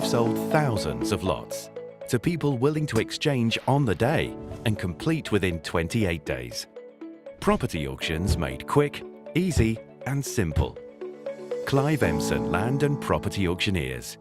we've sold thousands of lots to people willing to exchange on the day and complete within 28 days. Property auctions made quick, easy and simple. Clive Emson Land and Property Auctioneers.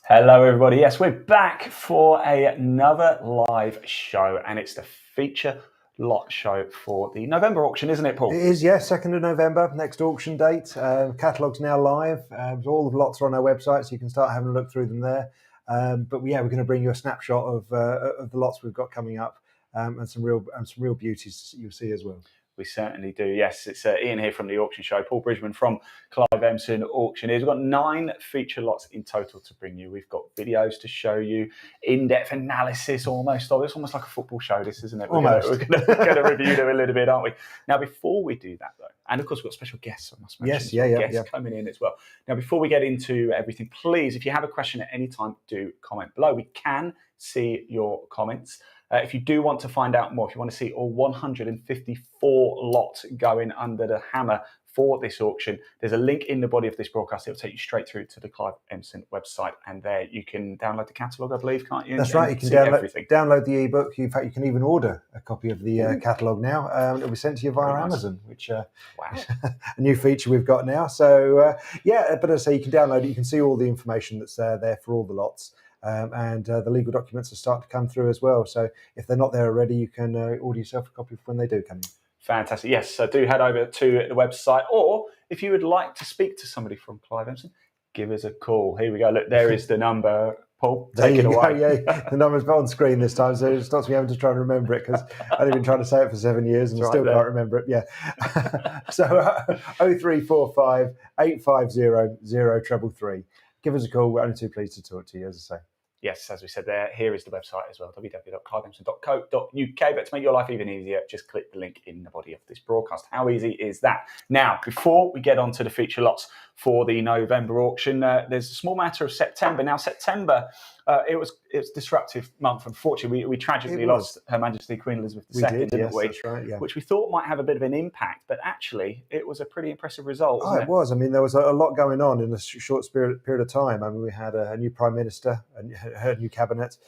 Hello everybody, yes, we're back for another live show, and it's the feature lot show for the November auction, isn't it, Paul? It is, yes, 2nd of November, next auction date. Catalogue's now live. All the lots are on our website, so you can start having a look through them there. But we're going to bring you a snapshot of the lots we've got coming up, and some real beauties you'll see as well. We certainly do, yes. It's Ian here from the auction show, Paul Bridgman from Clive Emson Auctioneers. We've got 9 feature lots in total to bring you. We've got videos to show you, in-depth analysis almost. It's almost like a football show, this, isn't it? We're going to review them a little bit, aren't we? Now, before we do that, though, and of course we've got special guests, I must mention. Yes, guests coming in as well. Now, before we get into everything, please, if you have a question at any time, do comment below. We can see your comments. If you do want to find out more, if you want to see all 154 lots going under the hammer for this auction, there's a link in the body of this broadcast. It'll take you straight through to the Clive Emson website, and there you can download the catalogue, I believe, can't you? That's right. You can download the ebook. In fact, you can even order a copy of the catalogue now. It'll be sent to you via Amazon, which is a new feature we've got now. So, but as I say, you can download it. You can see all the information that's there for all the lots. And the legal documents are starting to come through as well. So if they're not there already, you can order yourself a copy when they do come in. Fantastic. Yes, so do head over to the website, or if you would like to speak to somebody from Clive Emson, give us a call. Here we go. Look, there is the number. Paul, take it away. Yeah, the number's on screen this time, so it stops me having to try and remember it, because I've been trying to say it for 7 years and I still can't remember it. Yeah. So 0345 850 0333. Give us a call. We're only too pleased to talk to you, as I say. Yes, as we said there, here is the website as well, www.cliveemson.co.uk. But to make your life even easier, just click the link in the body of this broadcast. How easy is that? Now, before we get on to the feature lots for the November auction, there's a small matter of September. Now, September, it was a disruptive month. Unfortunately, we tragically lost Her Majesty Queen Elizabeth II, didn't we? That's right, yeah. Which we thought might have a bit of an impact, but actually, it was a pretty impressive result. It was. I mean, there was a lot going on in a short period of time. I mean, we had a new Prime Minister, her new cabinet.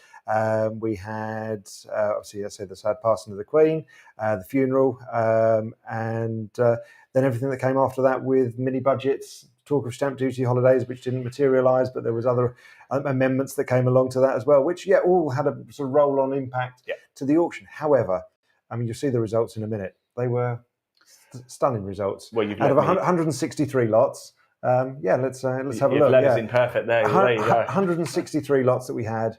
We had, obviously, I said the sad passing of the Queen, the funeral, and then everything that came after that with mini budgets, talk of stamp duty holidays, which didn't materialise, but there was other amendments that came along to that as well, which, all had a sort of roll-on impact to the auction. However, I mean, you'll see the results in a minute. They were stunning results. Well, you've out of 163 lots. Let's have a look. You've let us in perfect there. There you go. 163 lots that we had,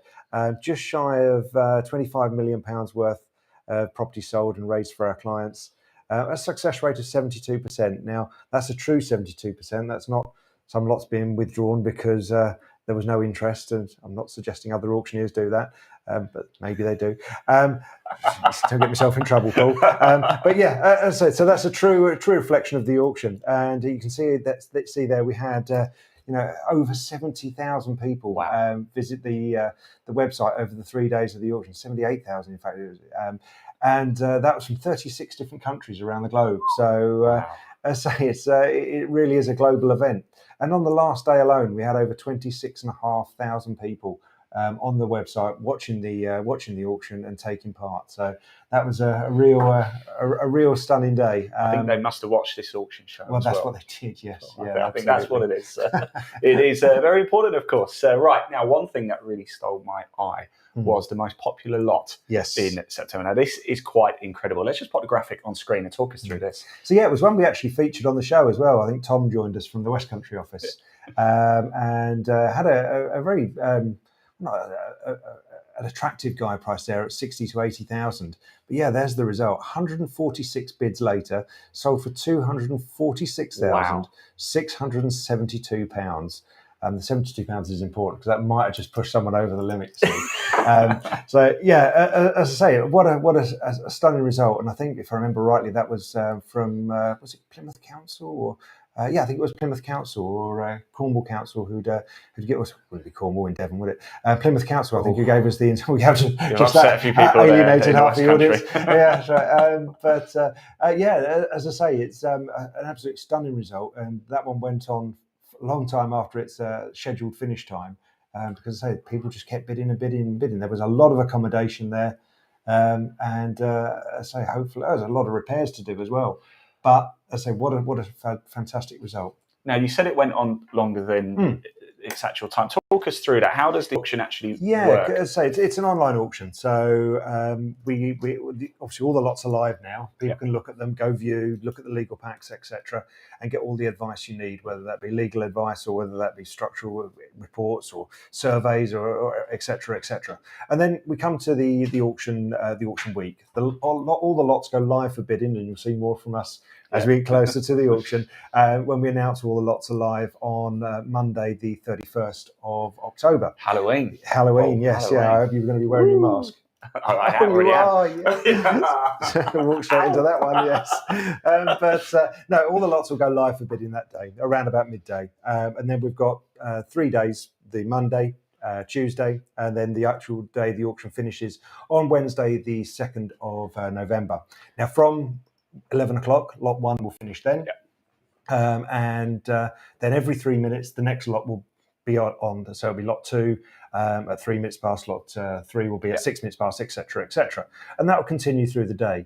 just shy of £25 million worth of property sold and raised for our clients. A success rate of 72%. Now, that's a true 72%. That's not some lots being withdrawn because there was no interest, and I'm not suggesting other auctioneers do that, but maybe they do. Don't get myself in trouble, Paul. But yeah, as I said, so that's a true reflection of the auction, and you can see there we had over 70,000 people visit the website over the 3 days of the auction. 78,000, in fact, it was. And that was from 36 different countries around the globe. So, as I say, it really is a global event. And on the last day alone, we had over 26,500 people on the website watching the auction and taking part. So that was a real stunning day. I think they must have watched this auction show. Well, that's what they did. Yes, I think that's what it is. It is very important, of course. Right now, one thing that really stole my eye was the most popular lot in September. Now, this is quite incredible. Let's just put the graphic on screen and talk us through this. So, it was one we actually featured on the show as well. I think Tom joined us from the West Country office and had a very an attractive guide price there at 60 to 80,000. But there's the result. 146 bids later, sold for £246,672. The £72 is important because that might have just pushed someone over the limit. As I say, what a stunning result. And I think, if I remember rightly, that was from was it Plymouth Council or I think it was Plymouth Council or Cornwall Council who'd get us. Wouldn't be Cornwall in Devon, would it? Plymouth Council, I think, who gave us the. We have to just that alienated half the audience. That's right. As I say, it's an absolute stunning result, and that one went on a long time after its scheduled finish time, because I say people just kept bidding and bidding and bidding. There was a lot of accommodation there, and I say hopefully there was a lot of repairs to do as well. But I say what a fantastic result. Now, you said it went on longer than its actual time. Talk us through that. How does the auction actually work? Yeah, as I say, it's an online auction. So we obviously all the lots are live now. People can look at them, go view, look at the legal packs, etc., and get all the advice you need, whether that be legal advice or whether that be structural reports or surveys or etc., etc. And then we come to the auction week. All the lots go live for bidding, and you'll see more from us as we get closer to the auction, when we announce all the lots are live on Monday, the 31st of October. Halloween, yes. Halloween. Yeah, I hope you're going to be wearing your mask. I already am. Yeah. Walk straight into that one, yes. No, all the lots will go live for bidding that day, around about midday. And then we've got 3 days, the Monday, Tuesday, and then the actual day the auction finishes on Wednesday, the 2nd of November. Now, from 11 o'clock, lot 1 will finish then. And then every 3 minutes, the next lot will be on. So it'll be lot 2 at 3 minutes past, lot 3 will be at 6 minutes past, etc., etc. And that will continue through the day.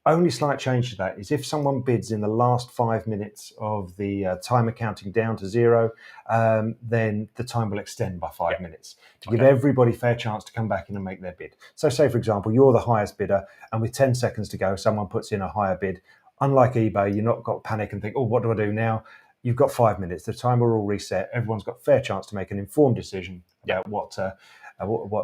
Only slight change to that is if someone bids in the last 5 minutes of the timer counting down to 0, then the time will extend by 5 minutes to give everybody fair chance to come back in and make their bid. So say, for example, you're the highest bidder, and with 10 seconds to go, someone puts in a higher bid. Unlike eBay, you're not got to panic and think, oh, what do I do now? You've got 5 minutes. The timer will all reset. Everyone's got fair chance to make an informed decision about what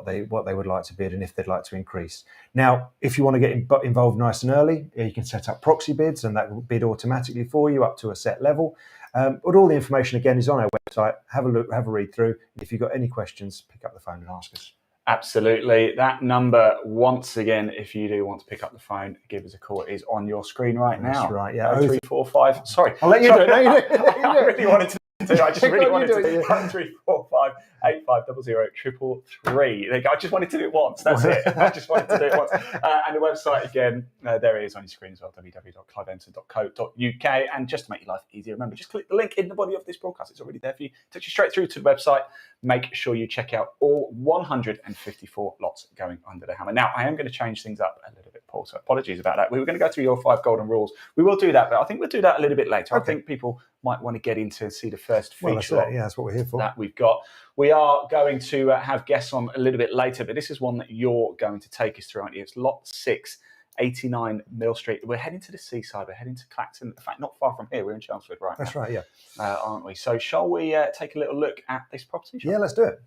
they would like to bid and if they'd like to increase. Now, if you want to get involved nice and early, you can set up proxy bids, and that will bid automatically for you up to a set level. But all the information again is on our website. Have a look, have a read through. If you've got any questions, pick up the phone and ask us. Absolutely. That number, once again, if you do want to pick up the phone, give us a call. It is on your screen right now. That's right, yeah. 0345. Sorry. I'll let you do it. No, you do it. I really wanted to do it. I just really wanted to do it. 0345 8500 333. There you go. I just wanted to do it once. That's it. I just wanted to do it once. And the website, again, there it is on your screen as well, www.cliveemson.co.uk. And just to make your life easier, remember, just click the link in the body of this broadcast. It's already there for you. Takes you straight through to the website. Make sure you check out all 154 lots going under the hammer. Now, I am going to change things up a little bit, Paul, so apologies about that. We were going to go through your 5 golden rules. We will do that, but I think we'll do that a little bit later. Okay. I think people might want to get into and see the first feature. Well, that's what we're here for. That we've got. We are going to have guests on a little bit later, but this is one that you're going to take us through, aren't you? It's lot 6, 89 Mill Street. We're heading to the seaside. We're heading to Clacton. In fact, not far from here. We're in Chelmsford right now. That's right, yeah. Aren't we? So shall we take a little look at this property? Yeah, let's do it.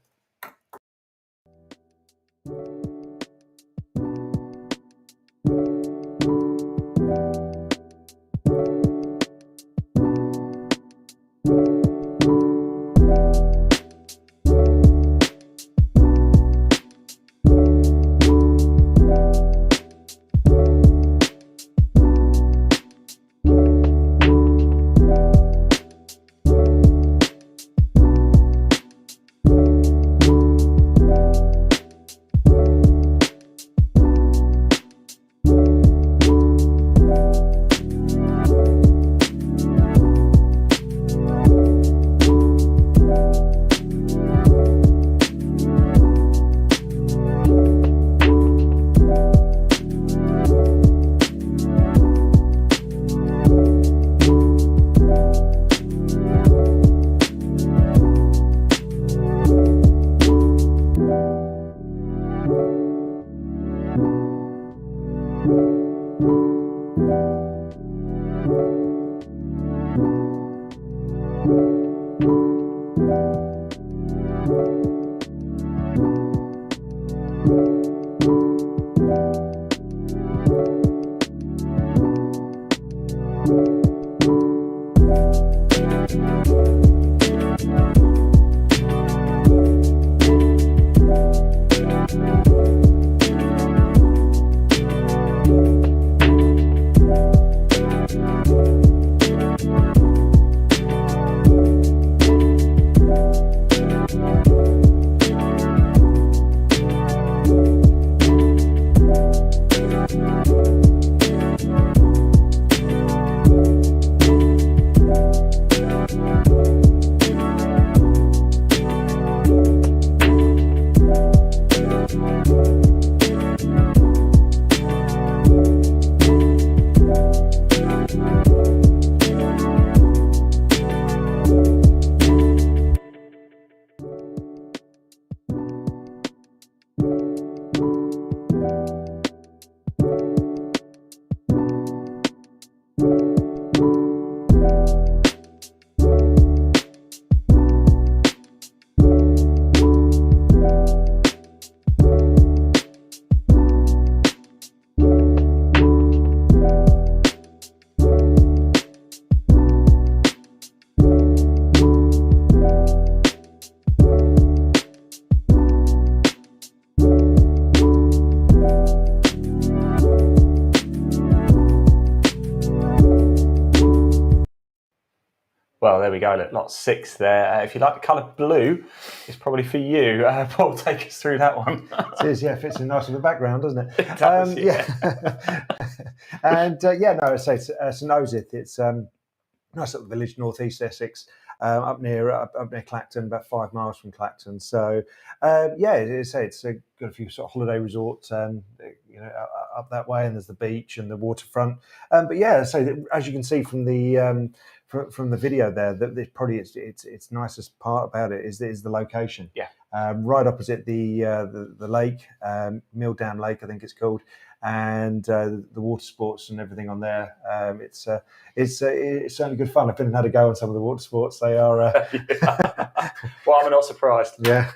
Well, there we go. Look, lot 6 there. If you like the colour blue, it's probably for you. Paul, take us through that one. It is, yeah. Fits in nice with the background, doesn't it? It does, yeah. And no, I say it's St Osyth. It's nice little village, northeast Essex, up near Clacton, about 5 miles from Clacton. So it's got a few sort of holiday resorts, up that way, and there's the beach and the waterfront. But yeah, so as you can see from the from the video there, that probably its nicest part about it is the location. Yeah. Right opposite the lake, Mill Dam Lake, I think it's called, and the water sports and everything on there. It's certainly good fun. I've been and had a go on some of the water sports. They are. Well, I'm not surprised. Yeah,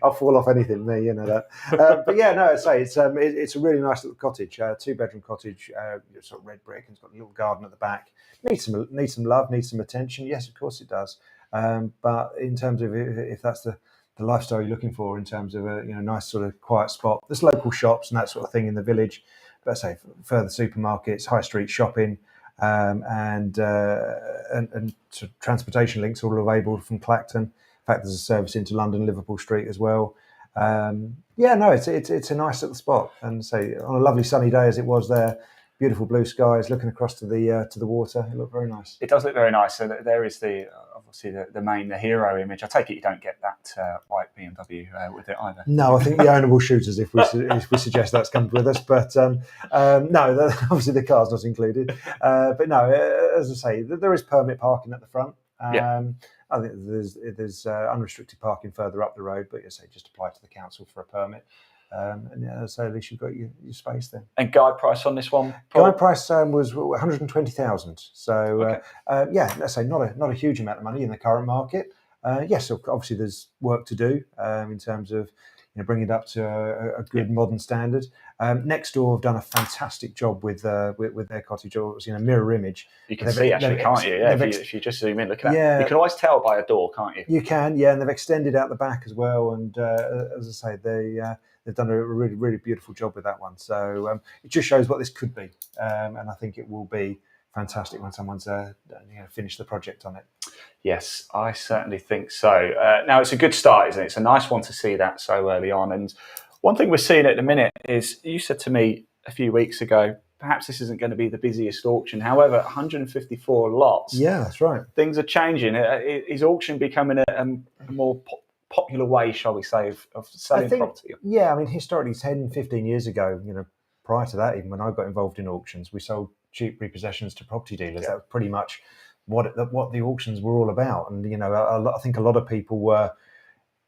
I'll fall off anything. Me, you know that. But yeah, no, I'd say it's a really nice little cottage, 2-bedroom cottage, sort of red brick, and it's got a little garden at the back. Needs some love, needs some attention. Yes, of course it does. But in terms of if that's the lifestyle you're looking for, in terms of a nice sort of quiet spot, there's local shops and that sort of thing in the village. But say further supermarkets, high street shopping, and sort of transportation links all available from Clacton. In fact, there's a service into London, Liverpool Street as well. It's a nice little spot, and say on a lovely sunny day as it was there. Beautiful blue skies, looking across to the water. It looked very nice. It does look very nice. So there is obviously the hero image. I take it you don't get that white BMW with it either. No, I think the owner will shoot us if we suggest that's come with us. But no, obviously the car's not included. But no, as I say, there is permit parking at the front. I think there's unrestricted parking further up the road, but you say just apply to the council for a permit. So at least you've got your space then. And guide price on this one? Guide price was 120,000. So let's say not a huge amount of money in the current market. Yes, obviously there's work to do in terms of bringing it up to a good modern standard. Next door have done a fantastic job with their cottage. Obviously, mirror image. You can see actually, can't you? Yeah, if you just zoom in, look at that. You can always tell by a door, can't you? You can, yeah, and they've extended out the back as well. And as I say, they've done a really, really beautiful job with that one. So it just shows what this could be, and I think it will be fantastic when someone's finished the project on it. Yes, I certainly think so. Now, it's a good start, isn't it? It's a nice one to see that so early on. And one thing we're seeing at the minute is, you said to me a few weeks ago, perhaps this isn't going to be the busiest auction. However, 154 lots. Yeah, that's right. Things are changing. Is auction becoming a more popular way, shall we say, of selling property? Yeah, I mean, historically, 10, 15 years ago, prior to that, even when I got involved in auctions, we sold cheap repossessions to property dealers. That was pretty much what the auctions were all about. And I think a lot of people were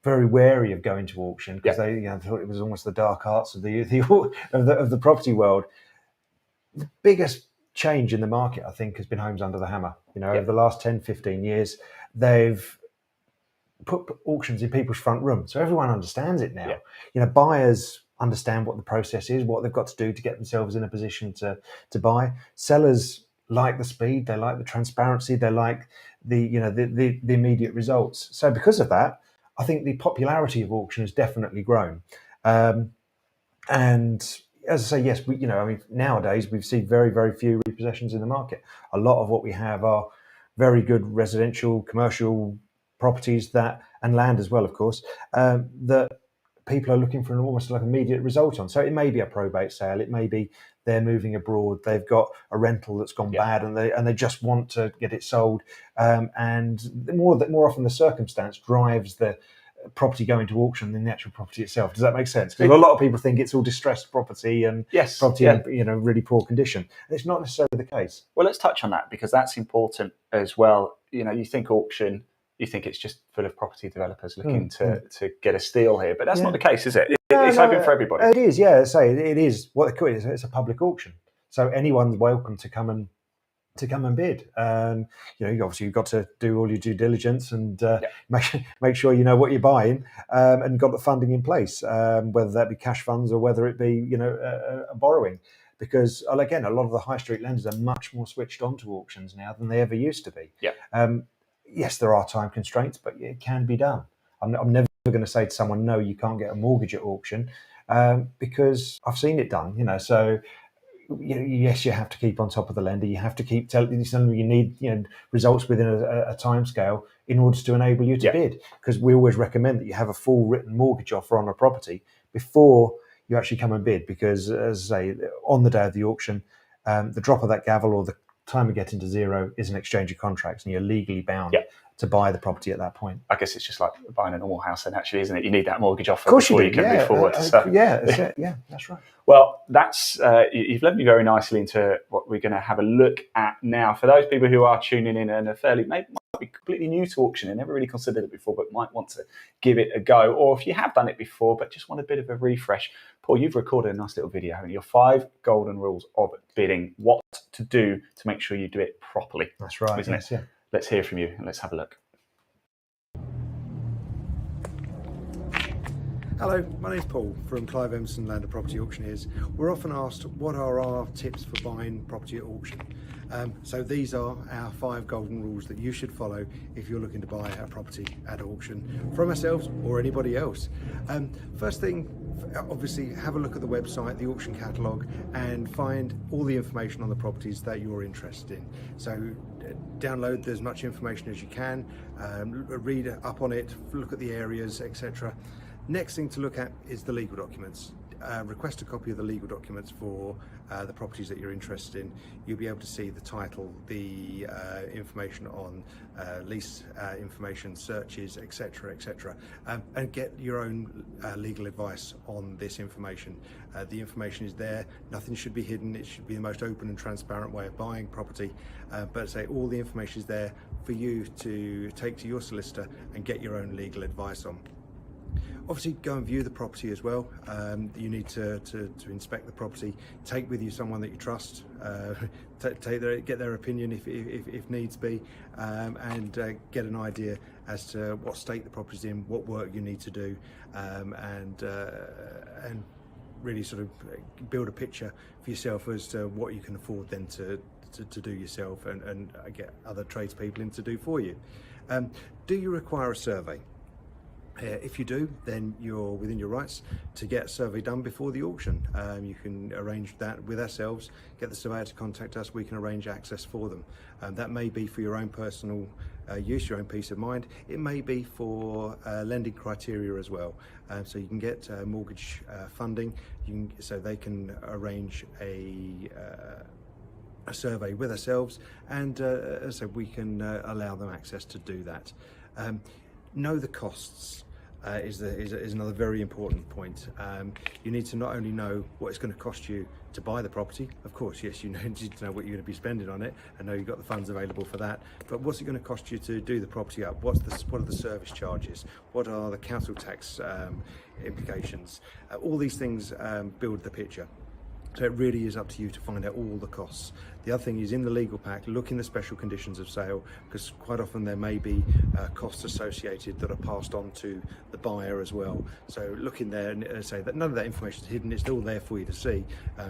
very wary of going to auction because they thought it was almost the dark arts of the property world. The biggest change in the market, I think, has been Homes Under the Hammer. Over the last 10, 15 years, they've put auctions in people's front room, so everyone understands it now. Buyers understand what the process is, what they've got to do to get themselves in a position to buy. Sellers like the speed, they like the transparency, they like the immediate results. So because of that, I think the popularity of auction has definitely grown. And as I say, yes, nowadays we've seen very, very few repossessions in the market. A lot of what we have are very good residential, commercial properties and land as well, of course, that people are looking for an almost like immediate result on. So it may be a probate sale, it may be they're moving abroad, they've got a rental that's gone bad, and they just want to get it sold. And more often the circumstance drives the property going to auction than the actual property itself. Does that make sense? Because a lot of people think it's all distressed property and property in really poor condition. And it's not necessarily the case. Well, let's touch on that because that's important as well. You think auction, you think it's just full of property developers looking to get a steal here, but that's not the case, is it? It's open for everybody. It is, yeah. It is what they call it. It's a public auction, so anyone's welcome to come and bid. Obviously you've got to do all your due diligence and make sure you know what you're buying and got the funding in place, whether that be cash funds or whether it be a borrowing. Because again, a lot of the high street lenders are much more switched on to auctions now than they ever used to be. Yes, there are time constraints, but it can be done. I'm never going to say to someone, no, you can't get a mortgage at auction, because I've seen it done. So yes, you have to keep on top of the lender. You have to keep telling them you need results within a time scale in order to enable you to bid. Because we always recommend that you have a full written mortgage offer on a property before you actually come and bid. Because as I say, on the day of the auction, the drop of that gavel or the time of getting to zero is an exchange of contracts, and you're legally bound to buy the property at that point. I guess it's just like buying a normal house then, actually, isn't it? You need that mortgage offer before you can move forward. That's right. Well, that's you've led me very nicely into what we're going to have a look at now. For those people who are tuning in and are might be completely new to auctioning, never really considered it before, but might want to give it a go. Or if you have done it before, but just want a bit of a refresh, Paul, you've recorded a nice little video, haven't you? Your 5 golden rules of bidding, what to do to make sure you do it properly. That's right, isn't it? Yeah. Let's hear from you and let's have a look. Hello, my name's Paul from Clive Emson Property Auctioneers. We're often asked what are our tips for buying property at auction. So these are our 5 golden rules that you should follow if you're looking to buy a property at auction from ourselves or anybody else. First thing, obviously have a look at the website, the auction catalogue, and find all the information on the properties that you're interested in. So download as much information as you can, read up on it, look at the areas, etc. Next thing to look at is the legal documents. Request a copy of the legal documents for the properties that you're interested in. You'll be able to see the title, the information on lease information, searches, etc., etc., and get your own legal advice on this information. The information is there, nothing should be hidden, it should be the most open and transparent way of buying property, but say all the information is there for you to take to your solicitor and get your own legal advice on. Obviously, go and view the property as well. You need to inspect the property. Take with you someone that you trust. Get their opinion if needs be, and get an idea as to what state the property's in, what work you need to do, and really sort of build a picture for yourself as to what you can afford then to do yourself, and get other tradespeople in to do for you. Do you require a survey? If you do, then you're within your rights to get a survey done before the auction. You can arrange that with ourselves, get the surveyor to contact us, we can arrange access for them. That may be for your own personal use, your own peace of mind. It may be for lending criteria as well. So you can get mortgage funding, so they can arrange a survey with ourselves, and so we can allow them access to do that. Know the costs is another very important point. You need to not only know what it's going to cost you to buy the property. Of course, yes, you need to know what you're going to be spending on it and know you've got the funds available for that. But what's it going to cost you to do the property up? What are the service charges? What are the council tax implications? All these things build the picture. So it really is up to you to find out all the costs. The other thing is, in the legal pack, look in the special conditions of sale, because quite often there may be costs associated that are passed on to the buyer as well. So look in there and say that none of that information is hidden, it's all there for you to see.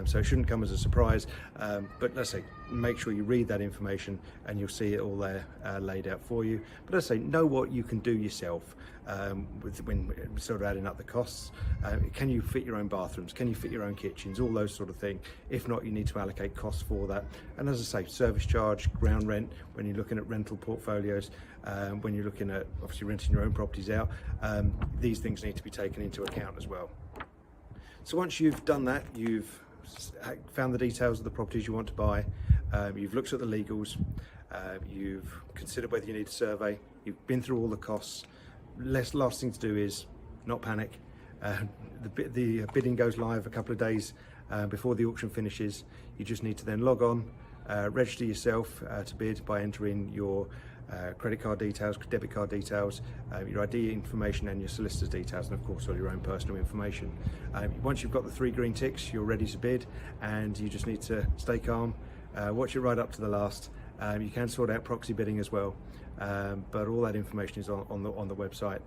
So it shouldn't come as a surprise, but let's say make sure you read that information and you'll see it all there laid out for you. But let's say know what you can do yourself when sort of adding up the costs. Can you fit your own bathrooms? Can you fit your own kitchens? All those sort of things. If not, you need to allocate costs for that. And as I say, service charge, ground rent, when you're looking at rental portfolios, when you're looking at obviously renting your own properties out, these things need to be taken into account as well. So once you've done that, you've found the details of the properties you want to buy, you've looked at the legals, you've considered whether you need a survey, you've been through all the costs. Last thing to do is not panic. The bidding goes live a couple of days before the auction finishes. You just need to then log on, register yourself to bid by entering your credit card details, debit card details, your ID information and your solicitor's details, and of course all your own personal information. Once you've got the 3 green ticks, you're ready to bid, and you just need to stay calm, watch it right up to the last. You can sort out proxy bidding as well, but all that information is on the website.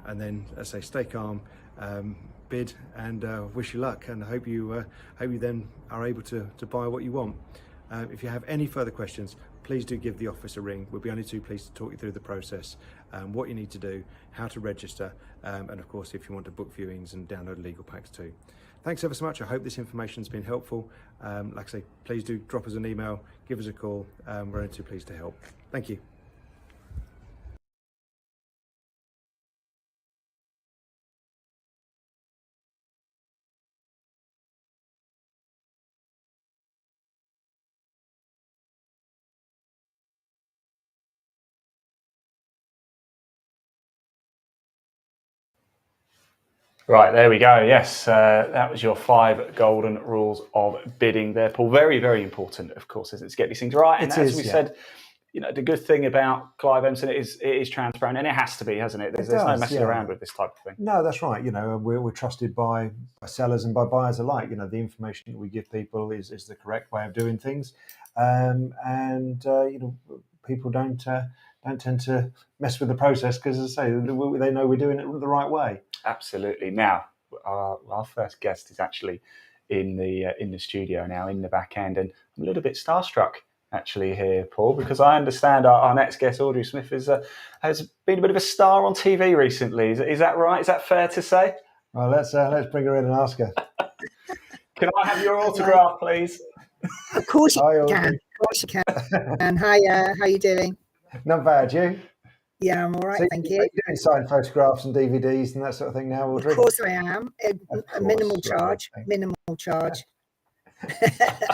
And then, as I say, stay calm, bid, and wish you luck, and hope you then are able to buy what you want. If you have any further questions, please do give the office a ring. We'll be only too pleased to talk you through the process, what you need to do, how to register, and of course if you want to book viewings and download legal packs too. thanks ever so much. I hope this information has been helpful. Like I say, please do drop us an email, give us a call. We're only too pleased to help. Thank you. Right, there we go. Yes, that was your 5 golden rules of bidding there, Paul. Very, very important, of course, is to get these things right. And as we said, you know, the good thing about Clive Emson is it is transparent, and it has to be, hasn't it? There's no messing around with this type of thing. No, that's right. You know, we're trusted by sellers and by buyers alike. You know, the information that we give people is the correct way of doing things, and you know, people don't tend to mess with the process because, as I say, they know we're doing it the right way. Absolutely. Now, our first guest is actually in the studio now, in the back end, and I'm a little bit starstruck actually here, Paul, because I understand our next guest, Audrey Smith, has been a bit of a star on TV recently. Is that right? Is that fair to say? Well, let's bring her in and ask her. Can I have your autograph, please? Of course you can. Of course you can. And hi, how are you doing? Not bad, you? Yeah, I'm all right, thank you. Are you doing signed photographs and DVDs and that sort of thing now, Audrey? Of course I am. A minimal charge. Minimal charge.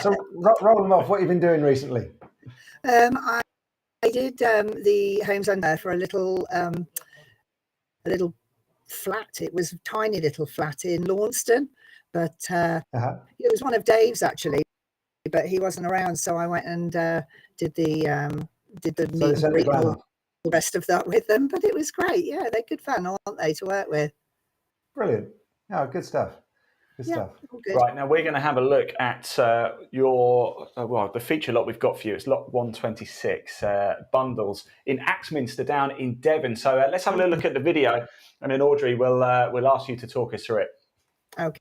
So roll them off. What have you been doing recently? I did the Homes Under for a little flat. It was a tiny little flat in Launceston, but it was one of Dave's actually, but he wasn't around, so I went and did the meet and greet and all the rest of that with them. But it was great. Yeah, they're good fun, aren't they, to work with? Brilliant. Oh, good stuff. Good stuff. Good. Right, now we're going to have a look at your the feature lot we've got for you. It's lot 126 bundles in Axminster down in Devon. So let's have a little look at the video, and then Audrey will ask you to talk us through it. Okay.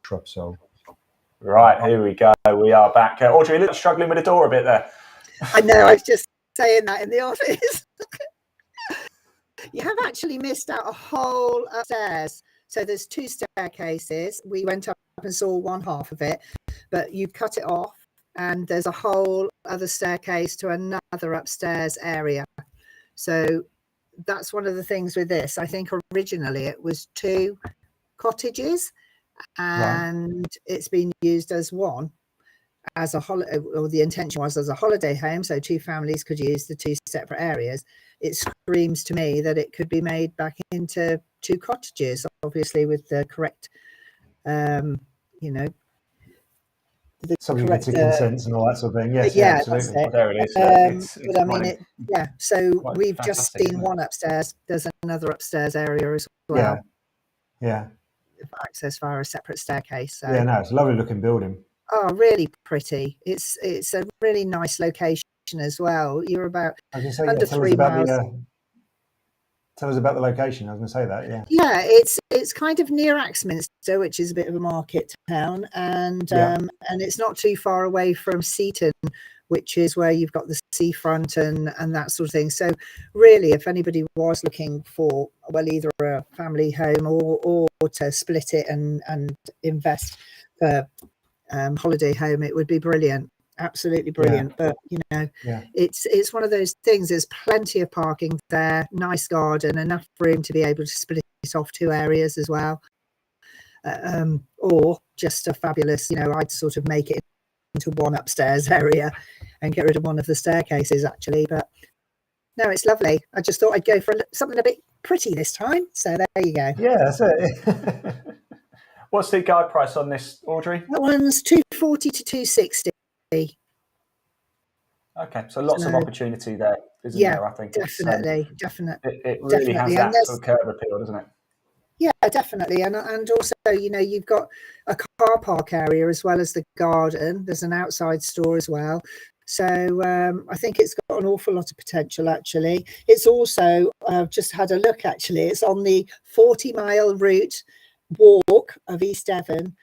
Upsold. Right, here we go. We are back. Audrey, a little struggling with the door a bit there. I know, I was just saying that in the office. You have actually missed out a whole upstairs. So there's 2 staircases. We went up and saw one half of it, but you cut it off, and there's a whole other staircase to another upstairs area. So that's one of the things with this. I think originally it was 2 cottages, and it's been used as one, as a holiday, or the intention was as a holiday home, so 2 families could use the 2 separate areas. It screams to me that it could be made back into 2 cottages, obviously with the correct, you know, the subject correct to consents and all that sort of thing. Yes, yeah, absolutely. that's it. There it is. But I mean, so we've just seen one upstairs. There's another upstairs area as well. Yeah. Access via a separate staircase. So. Yeah, no, it's a lovely looking building. Oh, really pretty. It's a really nice location as well. You're about under 3 miles. Tell us about the location. I was going to say that. Yeah. Yeah, it's kind of near Axminster, which is a bit of a market town, and it's not too far away from Seaton, which is where you've got the seafront and that sort of thing. So really, if anybody was looking for, well, either a family home or to split it and invest for holiday home, it would be brilliant. Absolutely brilliant. But you know, it's one of those things. There's plenty of parking there, nice garden, enough room to be able to split it off 2 areas as well, or just a fabulous, you know, I'd sort of make it into one upstairs area and get rid of one of the staircases actually. But no, it's lovely. I just thought I'd go for something a bit pretty this time, so there you go. Yeah, that's it. What's the guide price on this, Audrey? That one's 240 to 260. Okay, so lots of opportunity there, isn't there? I think definitely. It really has that sort of curb appeal, doesn't it? Yeah, definitely, and also, you know, you've got a car park area as well as the garden. There's an outside store as well, so I think it's got an awful lot of potential. Actually, it's also just had a look. Actually, it's on the 40-mile route walk of East Devon.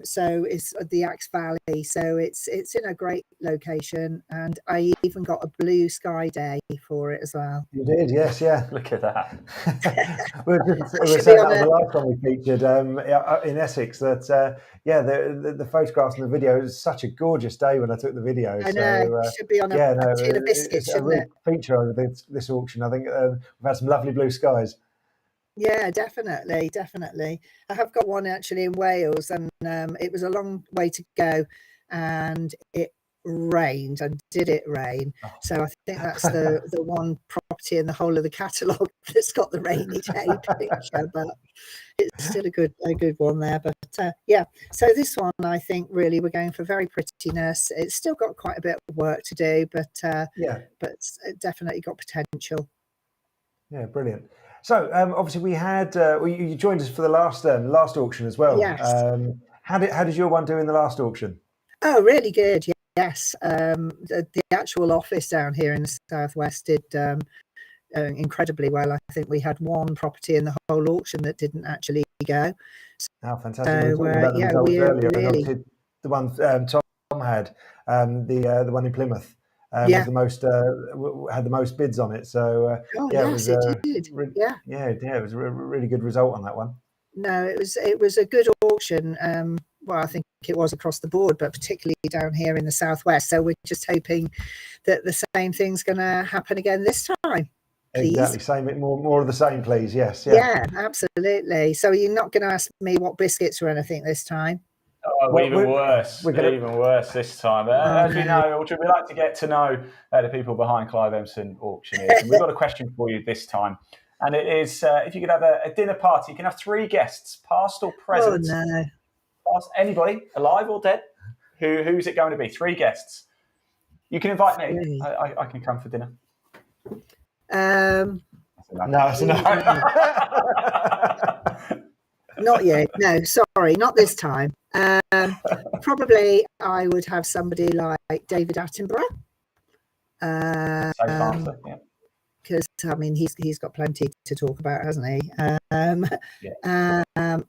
So it's the Axe Valley, so it's in a great location, and I even got a blue sky day for it as well. You did, yes, yeah. Look at that. we were saying that was the last one we featured in Essex. That the photographs and the video, it was such a gorgeous day when I took the video. I know, it should be on a tin of biscuits, shouldn't it? Feature of this auction. I think we've had some lovely blue skies. Yeah, definitely. I have got one actually in Wales, and it was a long way to go, and it rained. And did it rain? So I think that's the one property in the whole of the catalogue that's got the rainy day picture, but it's still a good one there. But so this one, I think really we're going for very prettiness. It's still got quite a bit of work to do, but it's definitely got potential. Yeah, brilliant. So obviously we had you joined us for the last auction as well. Yes. How did your one do in the last auction? Oh, really good. Yes. The actual office down here in the southwest did incredibly well. I think we had one property in the whole auction that didn't actually go. Oh, fantastic! So, we were talking about the results earlier. Really... The one Tom had, the one in Plymouth. Was the most had the most bids on it. So it was it did. It was a really good result on that one. No, it was a good auction. Well, I think it was across the board, but particularly down here in the southwest. So we're just hoping that the same thing's going to happen again this time. Please. Exactly, same. More of the same, please. Yes. Yeah, absolutely. So you're not going to ask me what biscuits or anything this time? Oh, even worse. Even worse this time. As we know, we like to get to know the people behind Clive Emson Auctioneers. And we've got a question for you this time. And it is, if you could have a dinner party, you can have 3 guests, past or present. Oh, no. Past anybody, alive or dead. Who's it going to be? 3 guests. You can invite me. I can come for dinner. No, it's no. Not yet. No, sorry, not this time. Probably I would have somebody like David Attenborough. Safe answer, yeah. Because I mean he's got plenty to talk about, hasn't he?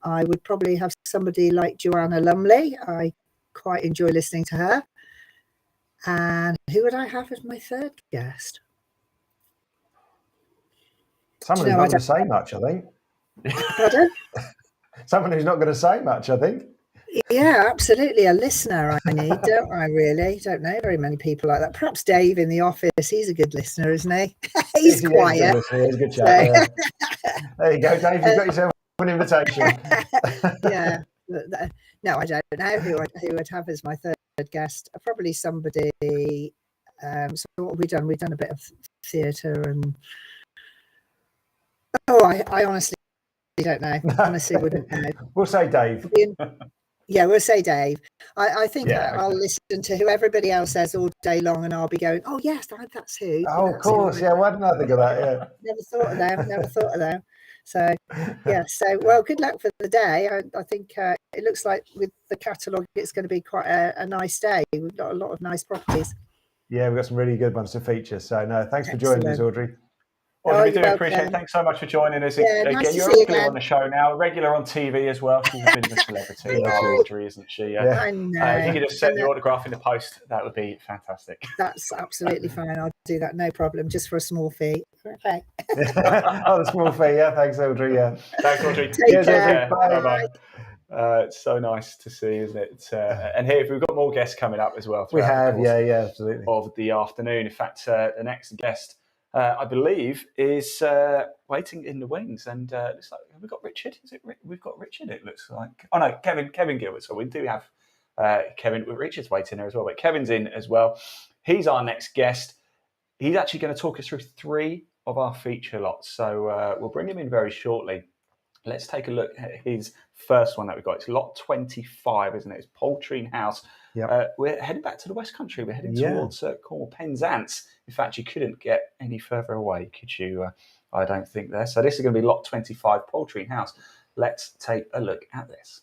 I would probably have somebody like Joanna Lumley. I quite enjoy listening to her. And who would I have as my third guest? Someone who's not going to say much, I think. Pardon? Someone who's not going to say much, I think. Yeah, absolutely. A listener I need, don't I, really? Don't know very many people like that. Perhaps Dave in the office. He's a good listener, isn't he? He's quiet. He's a good chat. Yeah. There you go, Dave. You've got yourself an invitation. Yeah. No, I don't know who I'd have as my third guest. Probably somebody. So what have we done? We've done a bit of theatre and. Oh, I honestly don't know. Honestly, wouldn't know. We'll say Dave. Yeah, we'll say Dave. I think I'll listen to who everybody else says all day long, and I'll be going, "Oh yes, that's who." Oh, of course, yeah. Why didn't I think of that? Yeah. Never thought of them. So, yeah. So, well, good luck for the day. I think it looks like with the catalogue, it's going to be quite a nice day. We've got a lot of nice properties. Yeah, we've got some really good ones to feature. So, no, thanks for joining us, Audrey. Audrey, we do appreciate it. Thanks so much for joining us. Yeah, nice you're to see you regular on the show now, regular on TV as well. She's a bit of a celebrity, Audrey, isn't she? I know. If you could just send the autograph in the post, that would be fantastic. That's absolutely fine. I'll do that, no problem, just for a small fee. Okay. Oh, the small fee, yeah. Thanks, Audrey. Yeah. Thanks, Audrey. Take care. Bye. It's so nice to see, isn't it? And here, we've got more guests coming up as well. We have, yeah, absolutely. Of the afternoon. In fact, the next guest, I believe, is waiting in the wings. And looks like, have we got Richard? We've got Richard, it looks like. Oh, no, Kevin Gilbert. So we do have Kevin. Richard's waiting there as well, but Kevin's in as well. He's our next guest. He's actually going to talk us through 3 of our feature lots. So we'll bring him in very shortly. Let's take a look at his first one that we've got. It's lot 25, isn't it? It's Poultry House. Yep. We're heading back to the West Country. We're heading towards Cornwall, Penzance. In fact, you couldn't get any further away, could you? I don't think there. So this is going to be lot 25, Poultry House. Let's take a look at this.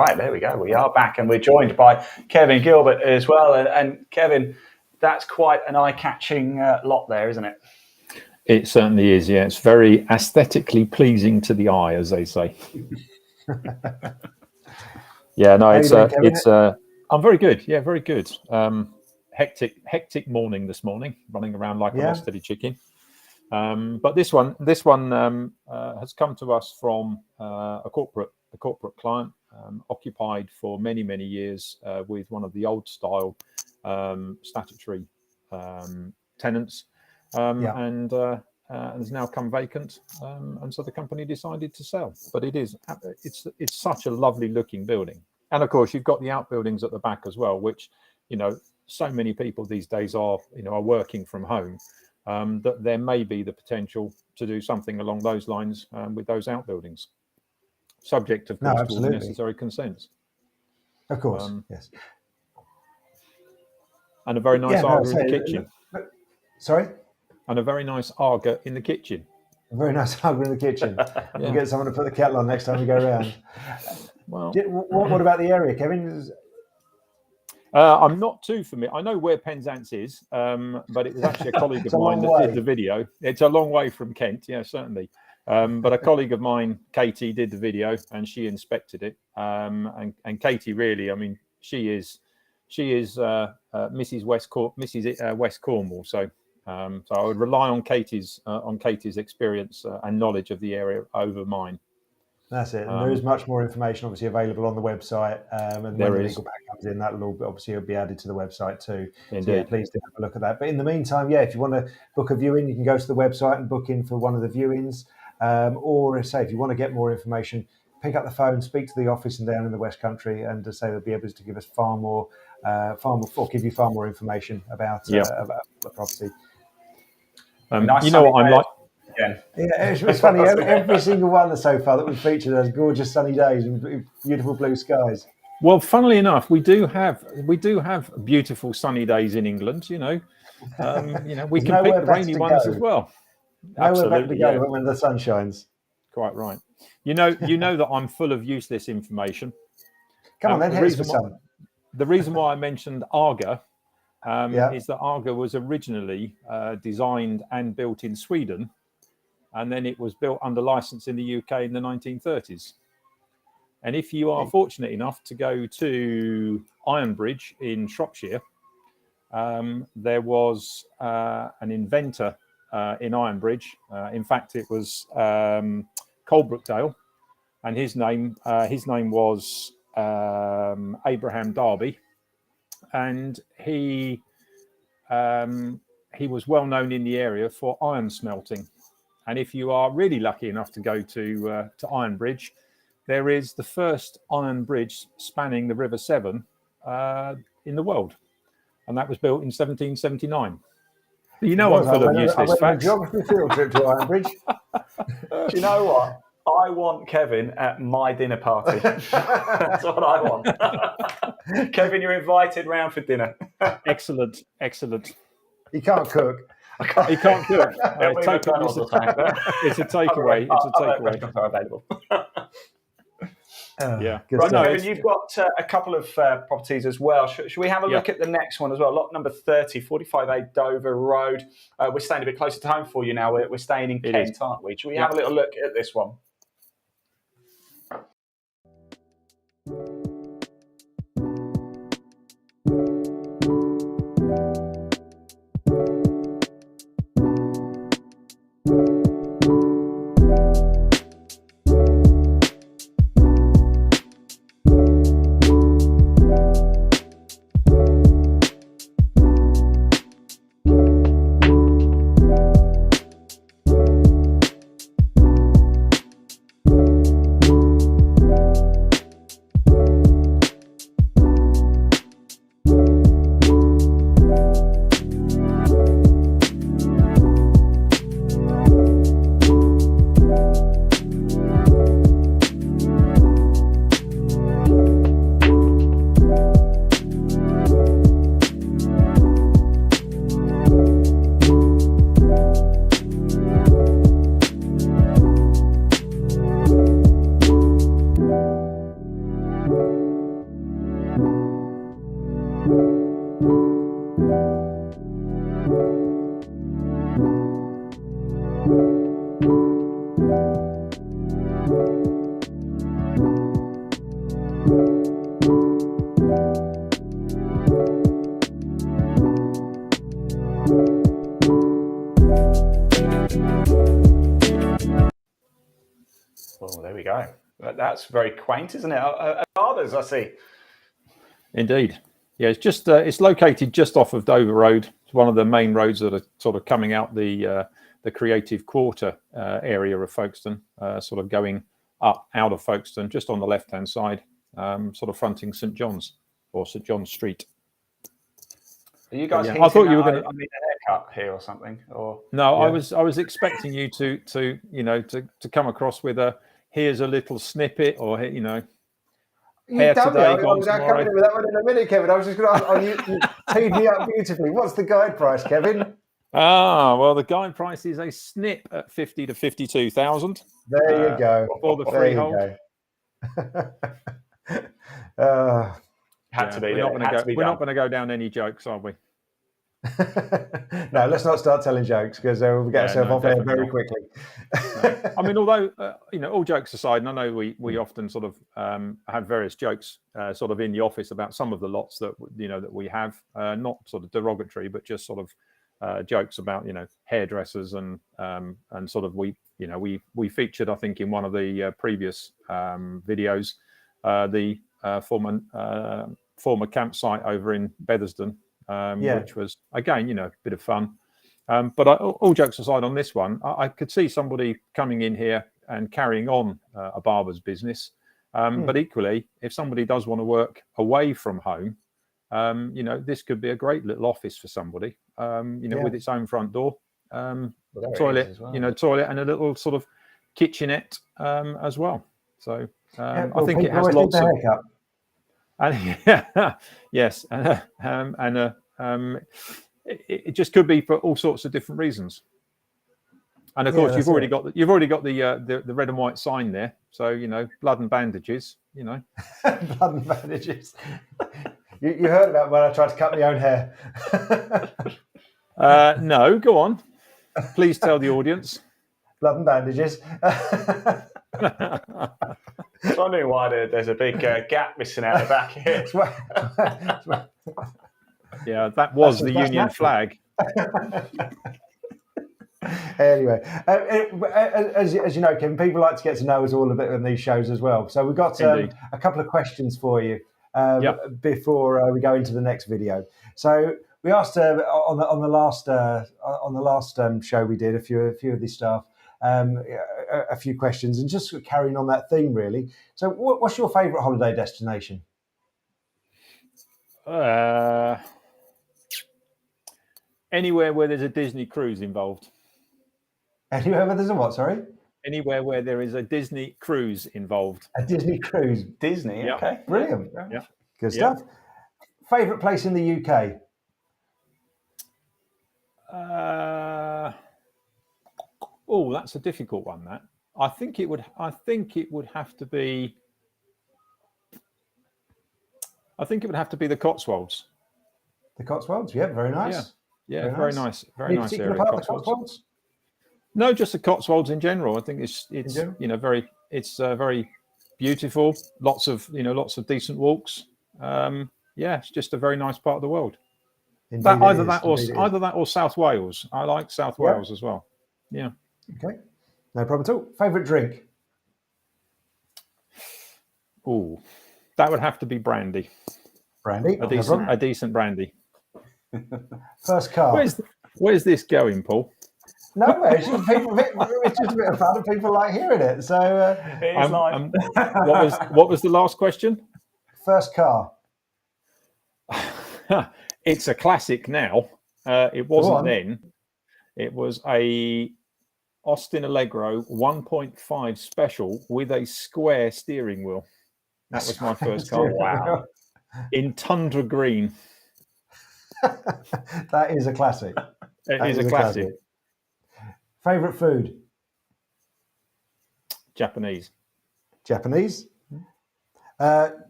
Right, there we go. We are back, and we're joined by Kevin Gilbert as well. And Kevin, that's quite an eye-catching lot there, isn't it? It certainly is, yeah. It's very aesthetically pleasing to the eye, as they say. Yeah, no, I'm very good. Yeah, very good. Hectic morning this morning, running around like a lost steady chicken. But this one has come to us from a corporate client, occupied for many years with one of the old style statutory tenants, and has now come vacant, and so the company decided to sell. But it's such a lovely looking building, and of course you've got the outbuildings at the back as well, which so many people these days are working from home, that there may be the potential to do something along those lines with those outbuildings, subject of course to all the necessary consents. Of course, yes. And a very nice arbor in the kitchen. Sorry? And a very nice arbor in the kitchen. A very nice arbor in the kitchen. We'll get someone to put the kettle on next time we go around. Well, what about the area, Kevin? I'm not too familiar. I know where Penzance is, but it was actually a colleague of mine that did the video. It's a long way from Kent, yeah, certainly. But a colleague of mine, Katie, did the video and she inspected it. And Katie really, I mean, she is Mrs. West Cornwall. So I would rely on Katie's experience and knowledge of the area over mine. That's it. And there is much more information obviously available on the website. And when the legal pack comes in, that will obviously be added to the website too. Indeed. So yeah, please do have a look at that. But in the meantime, if you want to book a viewing, you can go to the website and book in for one of the viewings. Or say if you want to get more information, pick up the phone, speak to the office and down in the West Country, and to say they'll be able to give us give you far more information about the property. You know what I'm like. Yeah, it's funny. Every single one so far that we've featured has gorgeous sunny days and beautiful blue skies. Well, funnily enough, we do have beautiful sunny days in England. We can pick the rainy ones as well. Absolutely, when the sun shines. Quite right. You know that I'm full of useless information. Come on, then. Hit us with some. The reason why I mentioned Arga is that Arga was originally designed and built in Sweden. And then it was built under license in the UK in the 1930s. And if you are fortunate enough to go to Ironbridge in Shropshire, there was an inventor in Ironbridge. In fact, it was Coalbrookdale, and his name was Abraham Darby, and he was well known in the area for iron smelting. And if you are really lucky enough to go to Ironbridge, there is the first iron bridge spanning the River Severn in the world, and that was built in 1779. I'm full of useless facts. A geography field trip to Ironbridge. Do you know what? I want Kevin at my dinner party. That's what I want. Kevin, you're invited round for dinner. Excellent. He can't cook. He can't cook. It's a takeaway. Available. Yeah. Right, Kevin, you've got a couple of properties as well. Should we have a look at the next one as well? Lot number 30, 45A Dover Road. We're staying a bit closer to home for you now. We're staying in Kent, aren't we? Should we have a little look at this one? Oh, there we go. That's very quaint, isn't it? Barbers, I see. Indeed. Yeah, it's just it's located just off of Dover Road. It's one of the main roads that are sort of coming out the creative quarter area of Folkestone, sort of going up out of Folkestone, just on the left-hand side, sort of fronting St John's or St John's Street. Are you guys? Yeah, I thought you were going to. I need a haircut here or something. Or no, yeah. I was expecting you to come across with a here's a little snippet, or you know. You done me. I was coming in with that one in a minute, Kevin. I was just going to ask, you teed me up beautifully. What's the guide price, Kevin? Well, the guide price is a snip at 50 to 52,000. There you go. For the freehold. We're not going to go down any jokes, are we? No, let's not start telling jokes because we'll get ourselves off air very quickly. No. I mean, although all jokes aside, and I know we often sort of have various jokes sort of in the office about some of the lots that that we have, not sort of derogatory, but just sort of jokes about hairdressers and sort of we featured, I think, in one of the previous videos the former campsite over in Bethersden. Which was, again, a bit of fun. But all jokes aside on this one, I could see somebody coming in here and carrying on a barber's business. But equally, if somebody does want to work away from home, this could be a great little office for somebody, with its own front door, toilet, toilet and a little sort of kitchenette as well. So I think it has lots of... And yes, it just could be for all sorts of different reasons. And of course, you've already got the red and white sign there. So blood and bandages. Blood and bandages. You heard about when I tried to cut my own hair? No, go on. Please tell the audience. Blood and bandages. I was wondering why there's a big gap missing out the back here. Yeah, that was the Union flag. Anyway, as you know, Kevin, people like to get to know us all a bit on these shows as well. So we've got a couple of questions for you before we go into the next video. So we asked on the last show we did a few of the staff a few questions, and just carrying on that theme really. So what's your favourite holiday destination? Anywhere where there's a Disney cruise involved. Anywhere where there's a what, sorry? Anywhere where there is a Disney cruise involved. A Disney cruise. Disney, okay. Brilliant. Yeah. Good stuff. Favourite place in the UK? That's a difficult one, that. I think it would have to be the Cotswolds. The Cotswolds, yeah, very nice. Yeah, very nice. Very nice area. Part of the Cotswolds? No, just the Cotswolds in general. I think it's very beautiful. Lots of decent walks. It's just a very nice part of the world. Either that or South Wales. I like South Wales as well. Yeah. Okay, no problem at all. Favourite drink? Oh, that would have to be brandy. Brandy, a decent brandy. First car. Where's this going, Paul? Nowhere. It's just a bit of fun, and people like hearing it. So, it is live. What was the last question? First car. It's a classic now. It wasn't then. It was a Austin Allegro 1.5 special with a square steering wheel. That was my first car. Wow. In Tundra Green. That is a classic. It is a classic. Favourite food? Japanese.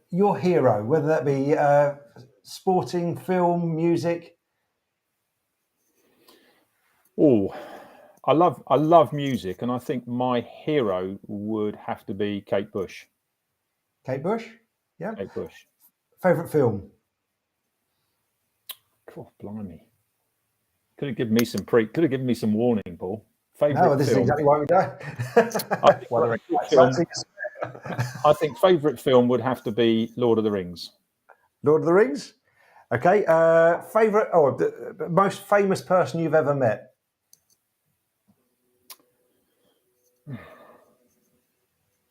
Your hero, whether that be sporting, film, music? I love music, and I think my hero would have to be Kate Bush. Kate Bush, yeah. Kate Bush. Favorite film? Oh, blimey! Could have given me some warning, Paul. Favorite No, this film. is exactly why we go. I think favorite film would have to be Lord of the Rings. Lord of the Rings. Okay. Favorite, the most famous person you've ever met?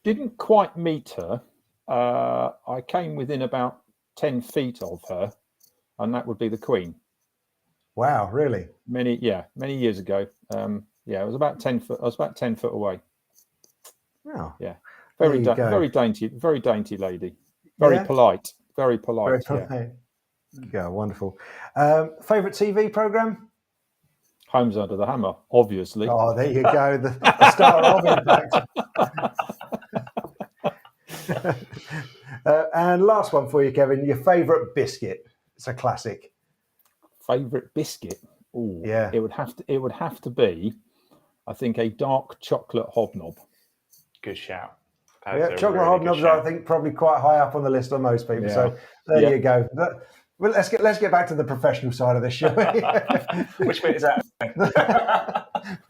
Didn't quite meet her. I came within about 10 feet of her, and that would be the Queen. Wow, really? Many years ago. It was about 10 foot. I was about 10 foot away. Wow. Yeah. Very dainty lady. Very polite. Very polite. Very polite. Yeah, wonderful. Favorite TV program? Homes Under the Hammer, obviously. Oh, there you go. The star of Impact. And last one for you, Kevin. Your favorite biscuit? It's a classic. Favorite biscuit? Oh, yeah. It would have to be, I think, a dark chocolate hobnob. Good shout. Yeah, chocolate hobnobs are, I think, probably quite high up on the list of most people. Yeah. So there you go. Well, let's get back to the professional side of this, shall we? Which bit is that?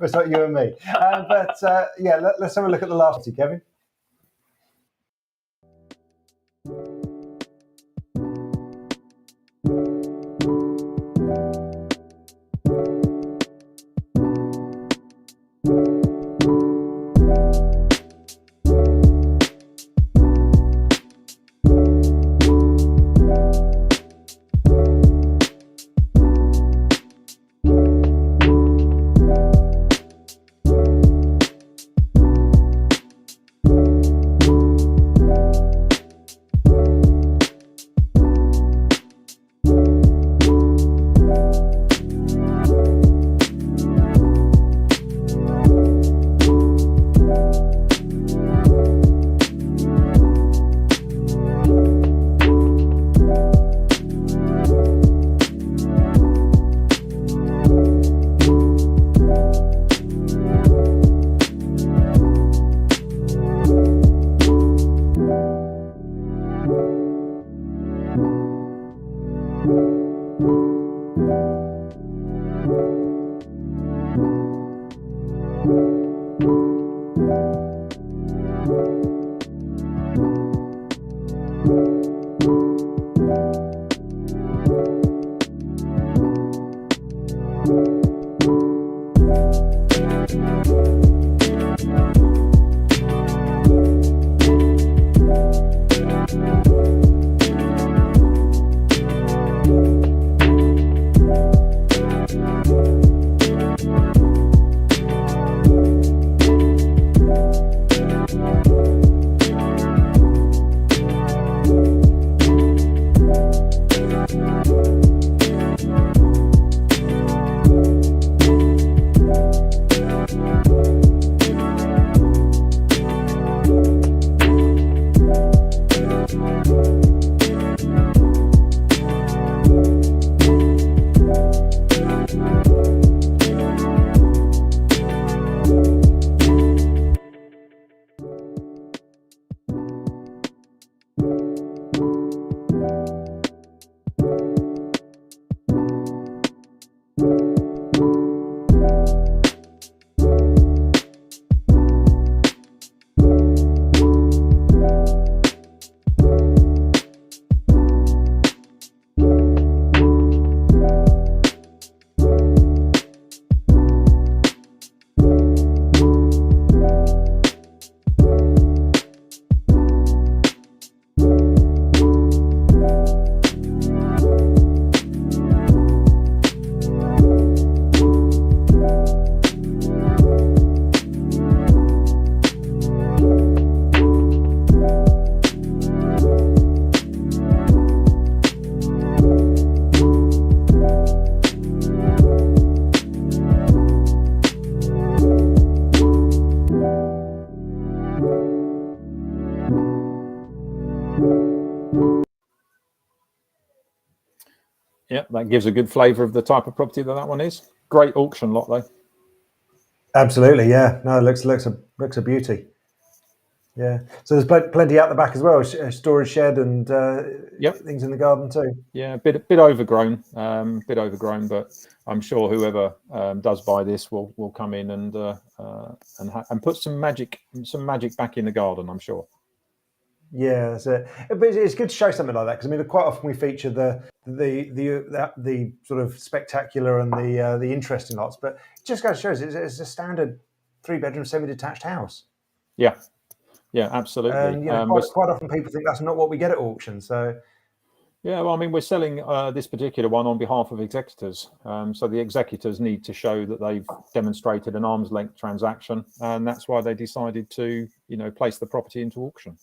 It's not you and me. Let's have a look at the last one, Kevin. Yeah, that gives a good flavour of the type of property that one is. Great auction lot, though. Absolutely, yeah. No, it looks a beauty. Yeah. So there's plenty out the back as well, storage shed and things in the garden too. Yeah, a bit overgrown, but I'm sure whoever does buy this will come in and put some magic back in the garden, I'm sure. Yeah, that's it. But it's good to show something like that, because I mean, quite often we feature the sort of spectacular and the interesting lots, but it just goes to show it's a standard 3-bedroom semi-detached house. Yeah, absolutely. And quite often people think that's not what we get at auction. So yeah, well, I mean, we're selling this particular one on behalf of executors. So the executors need to show that they've demonstrated an arm's length transaction, and that's why they decided to place the property into auction.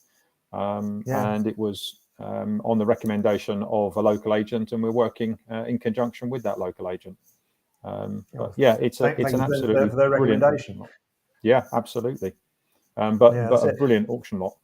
And it was on the recommendation of a local agent, and we're working in conjunction with that local agent. But yeah, it's an absolutely for their recommendation. Yeah, absolutely. But a brilliant auction lot.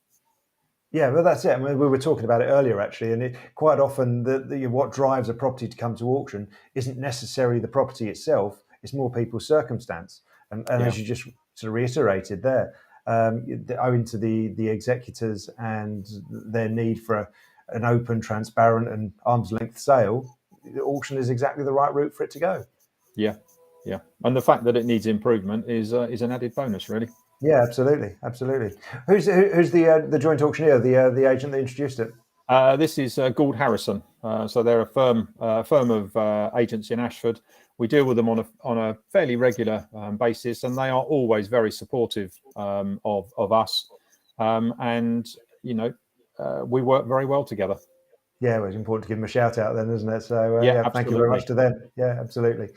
Yeah, but that's it. I mean, we were talking about it earlier, actually, and quite often what drives a property to come to auction isn't necessarily the property itself; it's more people's circumstance. And as you just sort of reiterated there, owing to the executors and their need for an open, transparent, and arm's length sale, the auction is exactly the right route for it to go. Yeah, and the fact that it needs improvement is an added bonus, really. Yeah, absolutely. Who's the joint auctioneer, the agent that introduced it? This is Gould Harrison. So they're a firm of agents in Ashford. We deal with them on a fairly regular basis, and they are always very supportive of us. And we work very well together. Yeah, well, it's important to give them a shout out then, isn't it? So thank you very much to them. Yeah, absolutely.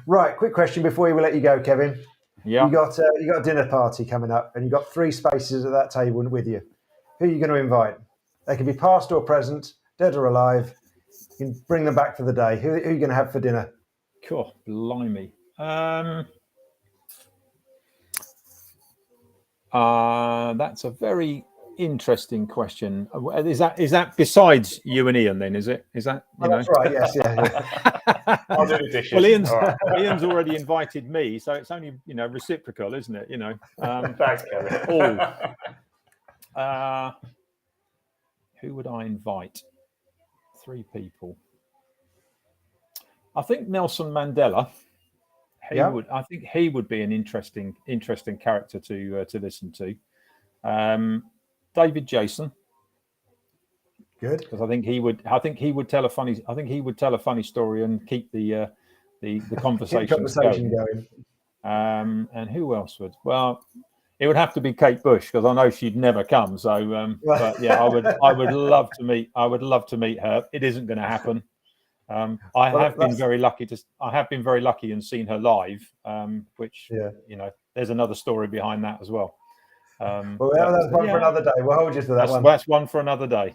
Right, quick question before we let you go, Kevin. Yeah. You got a dinner party coming up, and you've got 3 spaces at that table with you. Who are you going to invite? They can be past or present, dead or alive. You can bring them back for the day. Who are you going to have for dinner? Cool, blimey. That's a very interesting question. Is that besides you and Ian? Then is it? Is that that's right? Yes, yeah. I'll do the dishes. Well, Ian's already invited me, so it's only reciprocal, isn't it? Thanks, Kevin. Who would I invite? 3 people. I think Nelson Mandela. I think he would be an interesting character to listen to. David Jason. Good. Because I think he would tell a funny story and keep the conversation going. And who else would? Well, it would have to be Kate Bush, because I know she'd never come. So, but yeah, I would love to meet her. It isn't going to happen. I have been very lucky and seen her live, which there's another story behind that as well. That's one for another day. We'll hold you to that one. That's one for another day.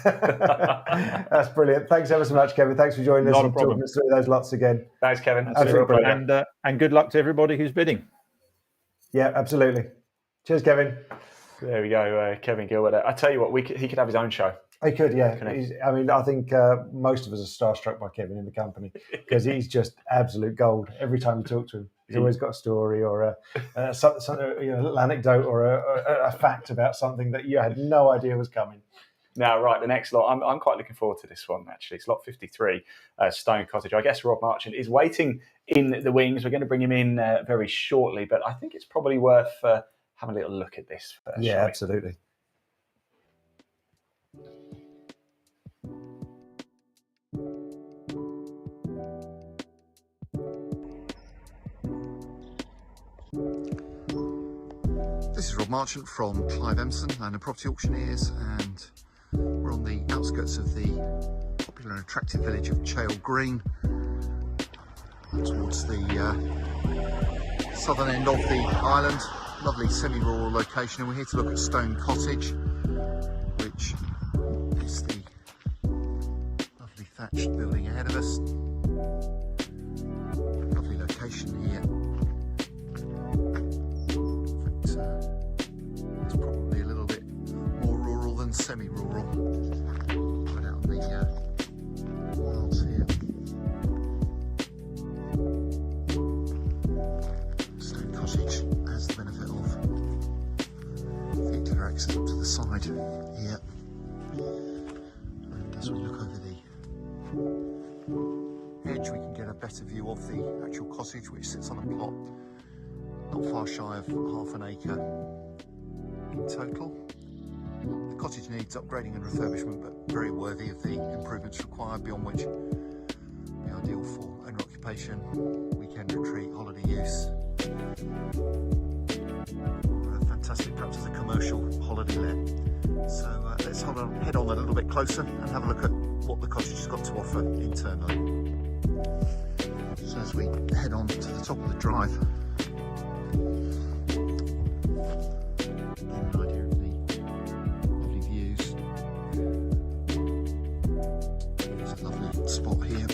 That's brilliant. Thanks ever so much, Kevin. Thanks for joining us and talking us through those lots again. Thanks, Kevin. And good luck to everybody who's bidding. Yeah, absolutely. Cheers, Kevin. There we go, Kevin Gilbert. I tell you what, he could have his own show. He could, yeah. I think most of us are starstruck by Kevin in the company, because he's just absolute gold. Every time you talk to him, he's always got a story or a little anecdote or a fact about something that you had no idea was coming. Now, right, the next lot, I'm quite looking forward to this one, actually. It's lot 53, Stone Cottage. I guess Rob Marchant is waiting in the wings. We're going to bring him in very shortly, but I think it's probably worth having a little look at this first. Yeah, absolutely. This is Rob Marchant from Clive Emson and the Property Auctioneers, and we're on the outskirts of the popular and attractive village of Chale Green, towards the southern end of the island. Lovely semi-rural location, and we're here to look at Stone Cottage, which is the lovely thatched building ahead of us. Lovely location here. It's probably a little bit more rural than semi-rural. Right out in the wilds here. fire exit up to the side here. And as we look over the edge, we can get a better view of the actual cottage, which sits on a plot not far shy of half an acre in total. The cottage needs upgrading and refurbishment, but very worthy of the improvements required, beyond which be ideal for owner occupation, weekend retreat, holiday use. Fantastic, perhaps as a commercial holiday let. So let's head on a little bit closer and have a look at what the cottage has got to offer internally. So as we head on to the top of the drive, get an idea of the lovely views. There's a lovely spot here.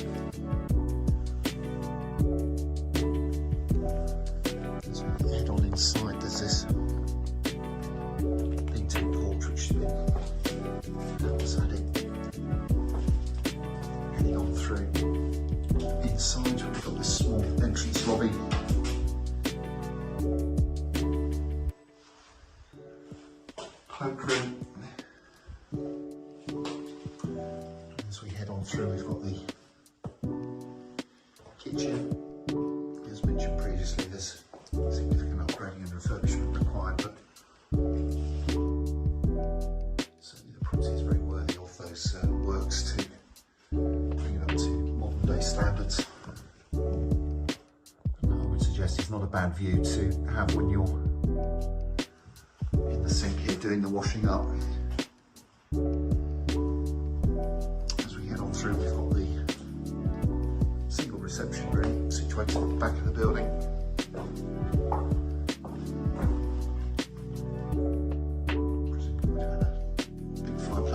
As we head on inside, there's this porch which has been added. Heading on through inside, we've got this small entrance lobby. Cloakroom. As we head on through, we've got the kitchen. As mentioned previously, there's significant upgrading and refurbishment required, but certainly the property is very worthy of those works to bring it up to modern day standards. And I would suggest it's not a bad view to have when you're in the sink here doing the washing up. As we head on through, we've got the single reception room situated at the back of the building.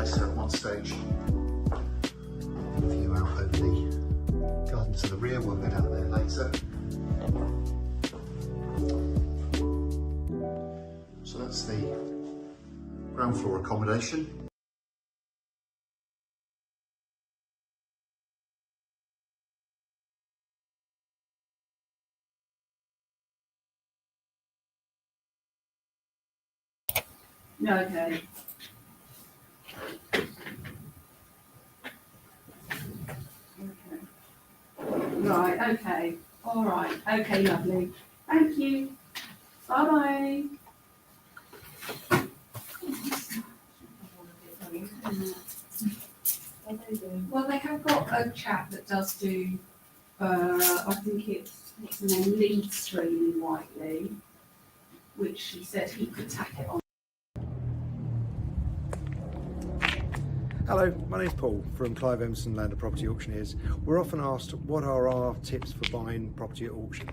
At one stage, view out over the garden to the rear. We'll go down there later. So that's the ground floor accommodation. Okay. Right, okay. All right. Okay, lovely. Thank you. Bye-bye. Well, they have got a chap that does do, I think it's, what's the name, lead stream in Whiteley, which he said he could tack it on. Hello, my name's Paul from Clive Emson Property Auctioneers. We're often asked what are our tips for buying property at auction.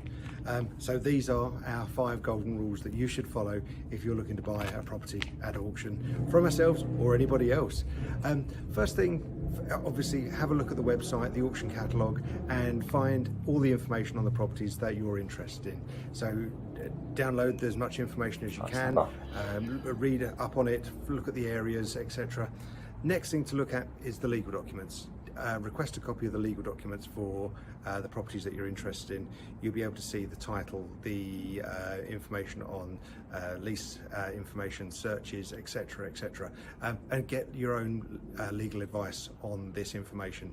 So these are our 5 golden rules that you should follow if you're looking to buy a property at auction from ourselves or anybody else. First thing, obviously have a look at the website, the auction catalogue, and find all the information on the properties that you're interested in. So download as much information as you can, read up on it, look at the areas, etc. Next thing to look at is the legal documents. Request a copy of the legal documents for the properties that you're interested in. You'll be able to see the title, the information on lease information, searches, etc., etc., and get your own legal advice on this information.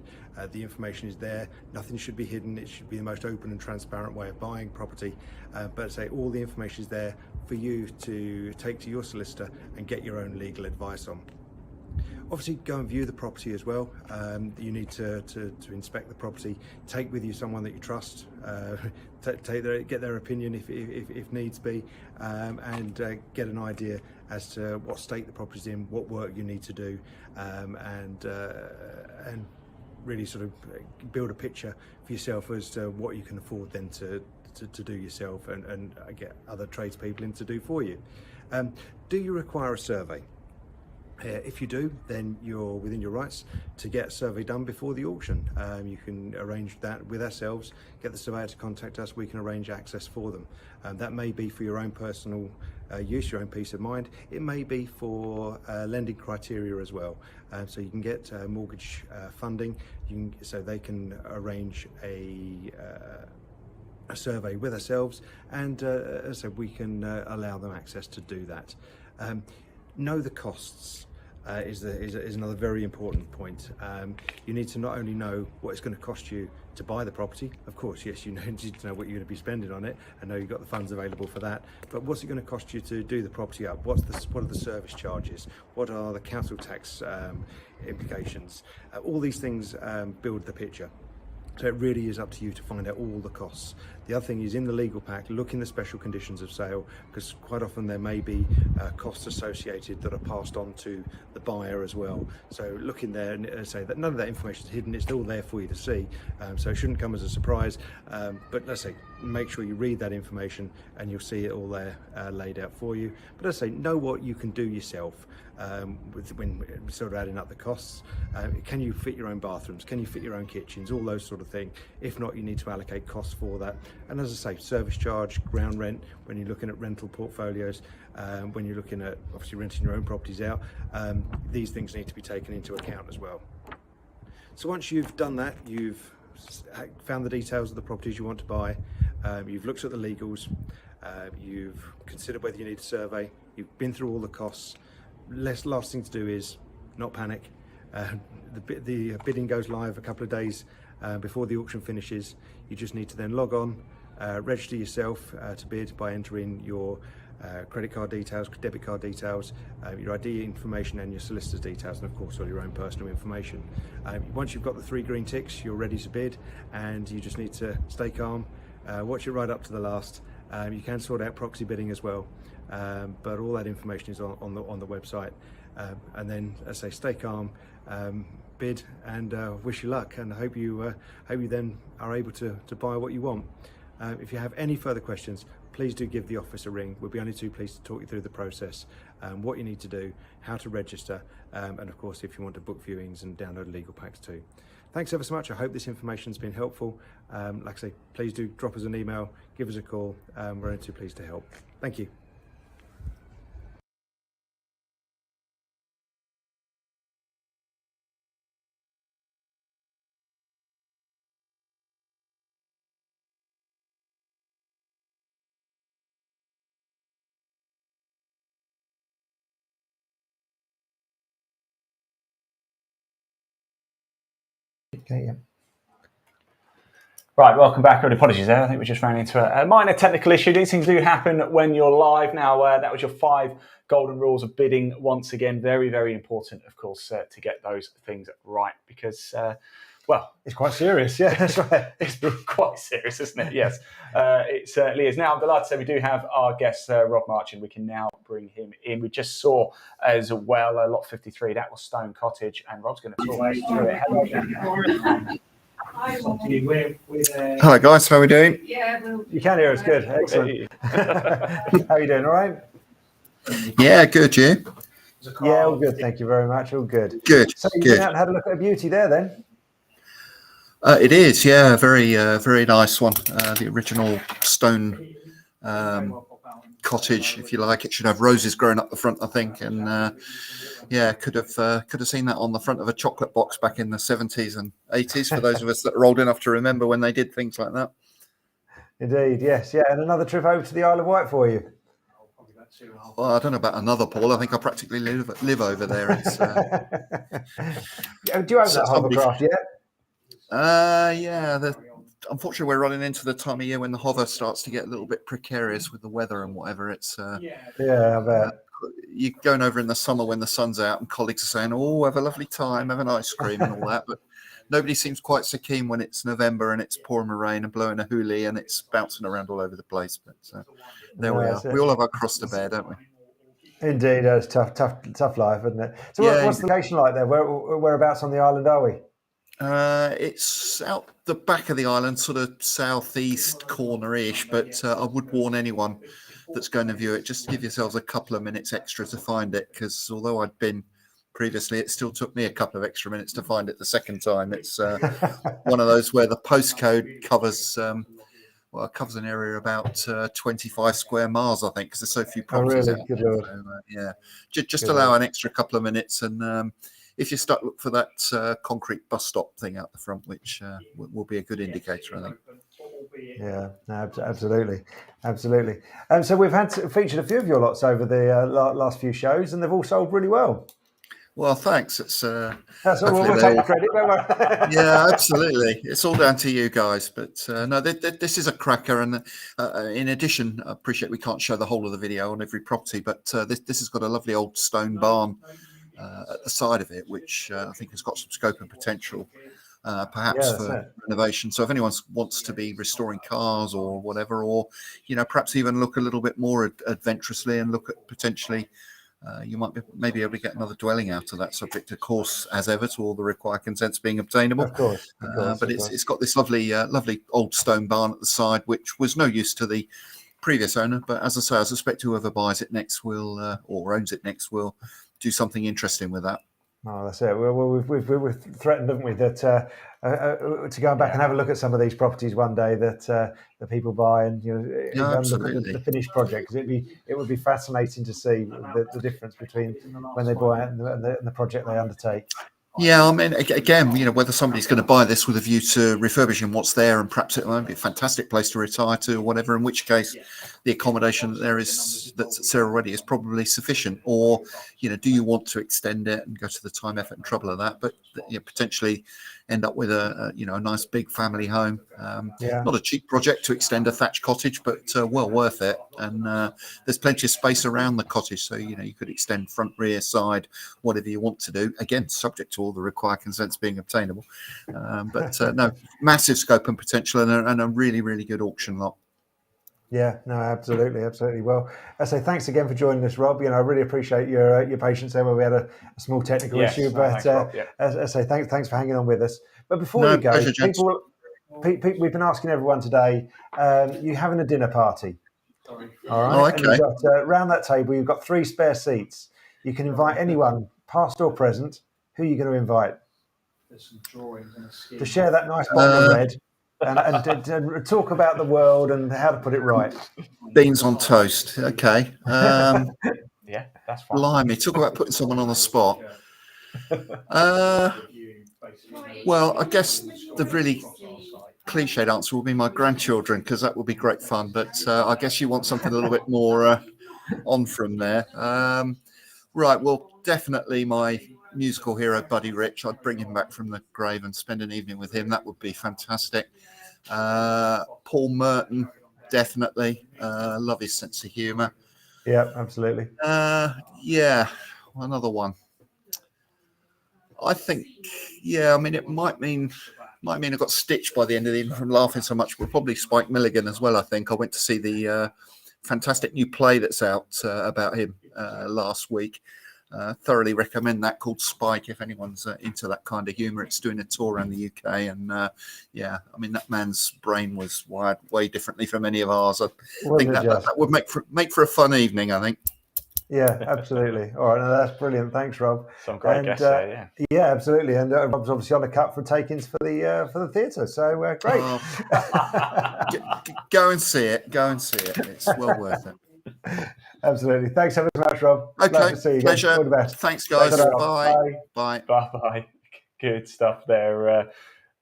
The information is there. Nothing should be hidden. It should be the most open and transparent way of buying property. But say all the information is there for you to take to your solicitor and get your own legal advice on. Obviously, go and view the property as well. You need to inspect the property. Take with you someone that you trust. Get their opinion if needs be, and get an idea as to what state the property's in, what work you need to do, and really sort of build a picture for yourself as to what you can afford then to do yourself, and get other tradespeople in to do for you. Do you require a survey? If you do, then you're within your rights to get a survey done before the auction. You can arrange that with ourselves, get the surveyor to contact us, we can arrange access for them. That may be for your own personal use, your own peace of mind. It may be for lending criteria as well. So you can get mortgage funding, so they can arrange a survey with ourselves, and so we can allow them access to do that. know the costs. Is another very important point. You need to not only know what it's going to cost you to buy the property. Of course, yes, you need to know what you're going to be spending on it and know you've got the funds available for that. But what's it going to cost you to do the property up? What are the service charges? What are the council tax implications? All these things build the picture. So it really is up to you to find out all the costs. The other thing is, in the legal pack, look in the special conditions of sale, because quite often there may be costs associated that are passed on to the buyer as well. So look in there and say that none of that information is hidden, it's still there for you to see. So it shouldn't come as a surprise, but let's say make sure you read that information and you'll see it all there laid out for you. But let's say know what you can do yourself. When sort of adding up the costs. Can you fit your own bathrooms? Can you fit your own kitchens? All those sort of things. If not, you need to allocate costs for that. And as I say, service charge, ground rent, when you're looking at rental portfolios, when you're looking at obviously renting your own properties out, these things need to be taken into account as well. So once you've done that, you've found the details of the properties you want to buy, you've looked at the legals, you've considered whether you need a survey, you've been through all the costs. Last thing to do is not panic. The bidding goes live a couple of days before the auction finishes. You just need to then log on, register yourself to bid by entering your credit card details, debit card details, your ID information and your solicitor's details, and of course all your own personal information. Once you've got the 3 green ticks, you're ready to bid, and you just need to stay calm, watch it right up to the last. You can sort out proxy bidding as well. But all that information is on the website, and then, as I say, stay calm, bid, and wish you luck, and hope you then are able to buy what you want. If you have any further questions, please do give the office a ring. We'll be only too pleased to talk you through the process, what you need to do, how to register, and of course if you want to book viewings and download legal packs too. Thanks ever so much. I hope this information's been helpful. Like I say, please do drop us an email, give us a call. We're only too pleased to help. Thank you. Okay, yeah. Right, welcome back. Apologies there. I think we just ran into a minor technical issue. These things do happen when you're live. Now, that was your 5 golden rules of bidding. Once again, very, very important, of course, to get those things right, because, well, it's quite serious. Yeah, that's right. It's quite serious, isn't it? Yes, it certainly is. Now, I'm delighted to say we do have our guest, Rob Marchand. We can now bring him in. We just saw as well lot 53. That was Stone Cottage, and Rob's going to talk us through it. Hello. Hello guys, how are we doing? Yeah, you can hear us good. Excellent. How are you doing? All right? Yeah, good. You? Yeah, all good. Thank you very much. All good. Good. So you good. went out and had a look at a beauty there, then? It is, yeah, very nice one. The original stone cottage, if you like. It should have roses growing up the front, I think, and yeah, could have seen that on the front of a chocolate box back in the 70s and 80s. For those of us that are old enough to remember when they did things like that. Indeed, yes, yeah, and another trip over to the Isle of Wight for you. Well, I don't know about another, Paul. I think I practically live over there. It's, do you own that hovercraft yet? Yeah. Unfortunately, we're running into the time of year when the hover starts to get a little bit precarious with the weather and whatever. It's yeah, I bet. You're going over in the summer when the sun's out and colleagues are saying, "Oh, have a lovely time, have an ice cream and all that," but nobody seems quite so keen when it's November and it's pouring with rain and blowing a hoolie and it's bouncing around all over the place. But there we are. We all have our cross to bear, don't we? Indeed, it's tough life, isn't it? So, yeah, what's the location like there? Whereabouts on the island are we? It's out the back of the island, sort of southeast corner-ish, but I would warn anyone that's going to view it, just give yourselves a couple of minutes extra to find it, because although I'd been previously, it still took me a couple of extra minutes to find it the second time. It's one of those where the postcode covers covers an area about 25 square miles, I think, because there's so few properties out there. So, yeah, just allow an extra couple of minutes, and if you're stuck, look for that concrete bus stop thing out the front, which will be a good indicator, I think. Yeah, no, absolutely. So we've featured a few of your lots over the last few shows, and they've all sold really well. Well, thanks. It's that's all. We'll take the credit. Don't worry. Yeah, absolutely. It's all down to you guys. But no, this is a cracker. And in addition, I appreciate we can't show the whole of the video on every property, but this has got a lovely old stone barn at the side of it, which I think has got some scope and potential, perhaps for renovation. So if anyone wants to be restoring cars or whatever, or perhaps even look a little bit more adventurously and look at potentially. You might maybe able to get another dwelling out of that, subject, of course, as ever, to all the required consents being obtainable. Of course. But it's got this lovely old stone barn at the side, which was no use to the previous owner. But as I say, I suspect whoever buys it next will, or owns it next, will do something interesting with that. Oh, that's it. We've threatened, haven't we, that to go back and have a look at some of these properties one day that people buy, and look at the finished project, because it would be fascinating to see the difference between when they buy it and the project they undertake. Yeah, I mean, again, whether somebody's going to buy this with a view to refurbishing what's there, and perhaps it might be a fantastic place to retire to or whatever, in which case the accommodation that's there already is probably sufficient. Or, do you want to extend it and go to the time, effort and trouble of that, but potentially end up with a nice big family home. Not a cheap project to extend a thatched cottage, but well worth it. And there's plenty of space around the cottage, so you could extend front, rear, side, whatever you want to do. Again, subject to all the required consents being obtainable. But no, massive scope and potential, and a really, really good auction lot. Yeah, no, absolutely. Well, I say thanks again for joining us, Rob. I really appreciate your patience there where we had a small technical issue, but as I say, thanks for hanging on with us. But before we go, people, we've been asking everyone today, you having a dinner party? All right. Oh, okay. And you've got, around that table, you've got 3 spare seats. You can invite anyone, past or present. Who are you going to invite? To share that nice bottle of red. And talk about the world and how to put it right. Beans on toast. Okay. Yeah, that's fine. Blimey, talk about putting someone on the spot. Well, I guess the really cliched answer will be my grandchildren, because that would be great fun. But I guess you want something a little bit more on from there. Right. Well, definitely my musical hero, Buddy Rich. I'd bring him back from the grave and spend an evening with him. That would be fantastic. Paul Merton, definitely. Love his sense of humour. Yeah, absolutely. Another one. I think, I mean, it might mean I got stitched by the end of the evening from laughing so much, but probably Spike Milligan as well, I think. I went to see the fantastic new play that's out about him last week. Thoroughly recommend that, called Spike, if anyone's into that kind of humour. It's doing a tour around the UK, and I mean, that man's brain was wired way differently from any of ours. I think that would make for a fun evening, I think. Yeah, absolutely. All right, no, that's brilliant. Thanks, Rob. Some great guests there, yeah. Yeah, absolutely. And Rob's obviously on the cut for takings for the theatre, so great. Go and see it. It's well worth it. Absolutely. Thanks ever so much, Rob. Okay, glad to see you pleasure. All the best. Thanks, guys. Bye. Bye. Good stuff there.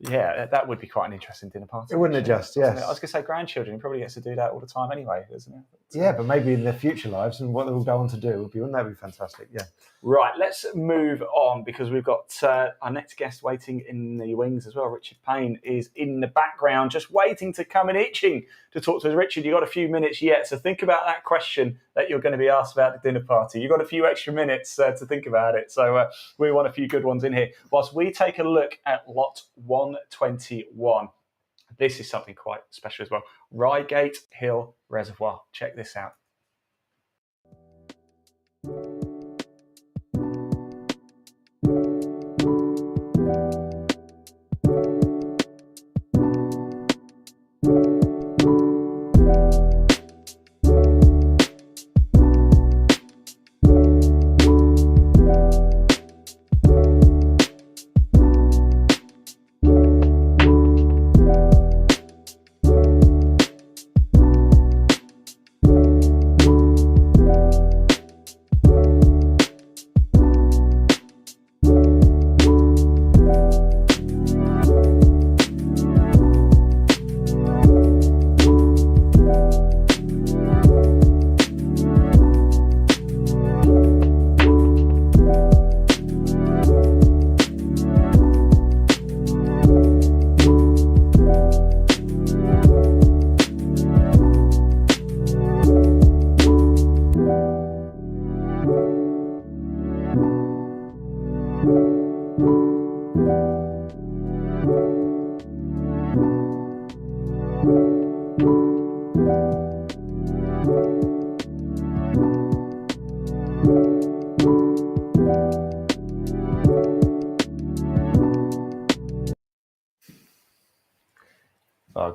That would be quite an interesting dinner party. It wouldn't adjust, yes. I was going to say grandchildren. He probably gets to do that all the time anyway, doesn't he? Yeah, but maybe in their future lives and what they will go on to do, wouldn't that be fantastic? Yeah. Right, let's move on, because we've got our next guest waiting in the wings as well. Richard Payne is in the background, just waiting to come and itching to talk to us. Richard, you've got a few minutes yet, so think about that question that you're going to be asked about the dinner party. You've got a few extra minutes to think about it, so we want a few good ones in here. Whilst we take a look at lot 121, this is something quite special as well. Reigate Hill Reservoir. Check this out.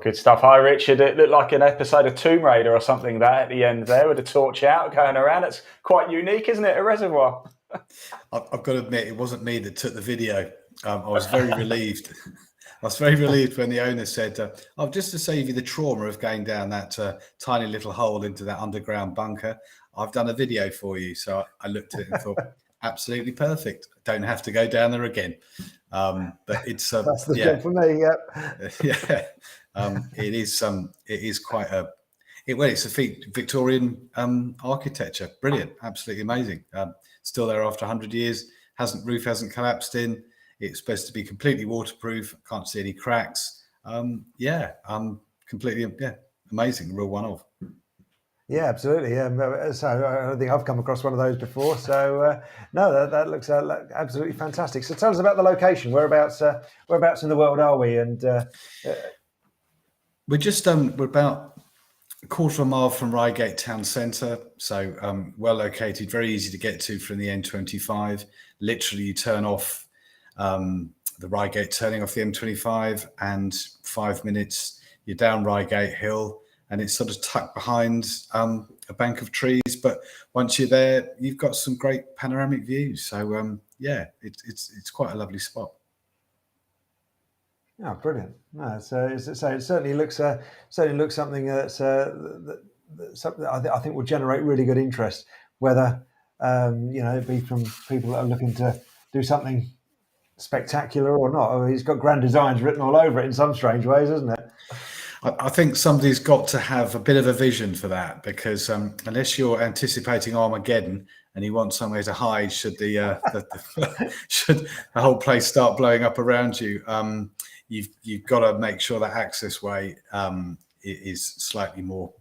good stuff. Hi, Richard. It looked like an episode of Tomb Raider or something there at the end there with a torch out going around. It's quite unique, isn't it? A reservoir. I've got to admit, it wasn't me that took the video. I was very relieved. I was very relieved when the owner said, "Oh, just to save you the trauma of going down that tiny little hole into that underground bunker, I've done a video for you." So I looked at it and thought, absolutely perfect. Don't have to go down there again. But it's that's the job for me. Yeah. It is quite it's a Victorian architecture. Brilliant, absolutely amazing. Still there after 100 years. Roof hasn't collapsed in. It's supposed to be completely waterproof. Can't see any cracks. Completely amazing. Real one-off. Yeah, absolutely. So I don't think I've come across one of those before. So no, that looks absolutely fantastic. So tell us about the location. Whereabouts in the world are we? And we're about a quarter of a mile from Reigate town centre. So well located, very easy to get to from the N25. Literally, you turn off the Reigate, turning off the M25, and 5 minutes you're down Reigate Hill. And it's sort of tucked behind a bank of trees. But once you're there, you've got some great panoramic views. So it's quite a lovely spot. Oh, brilliant! No, so it certainly looks something that's something I think will generate really good interest. Whether it be from people that are looking to do something spectacular or not. I mean, it's got grand designs written all over it in some strange ways, isn't it? I think somebody's got to have a bit of a vision for that, because unless you're anticipating Armageddon and you want somewhere to hide should should the whole place start blowing up around you, you've got to make sure that access way is slightly more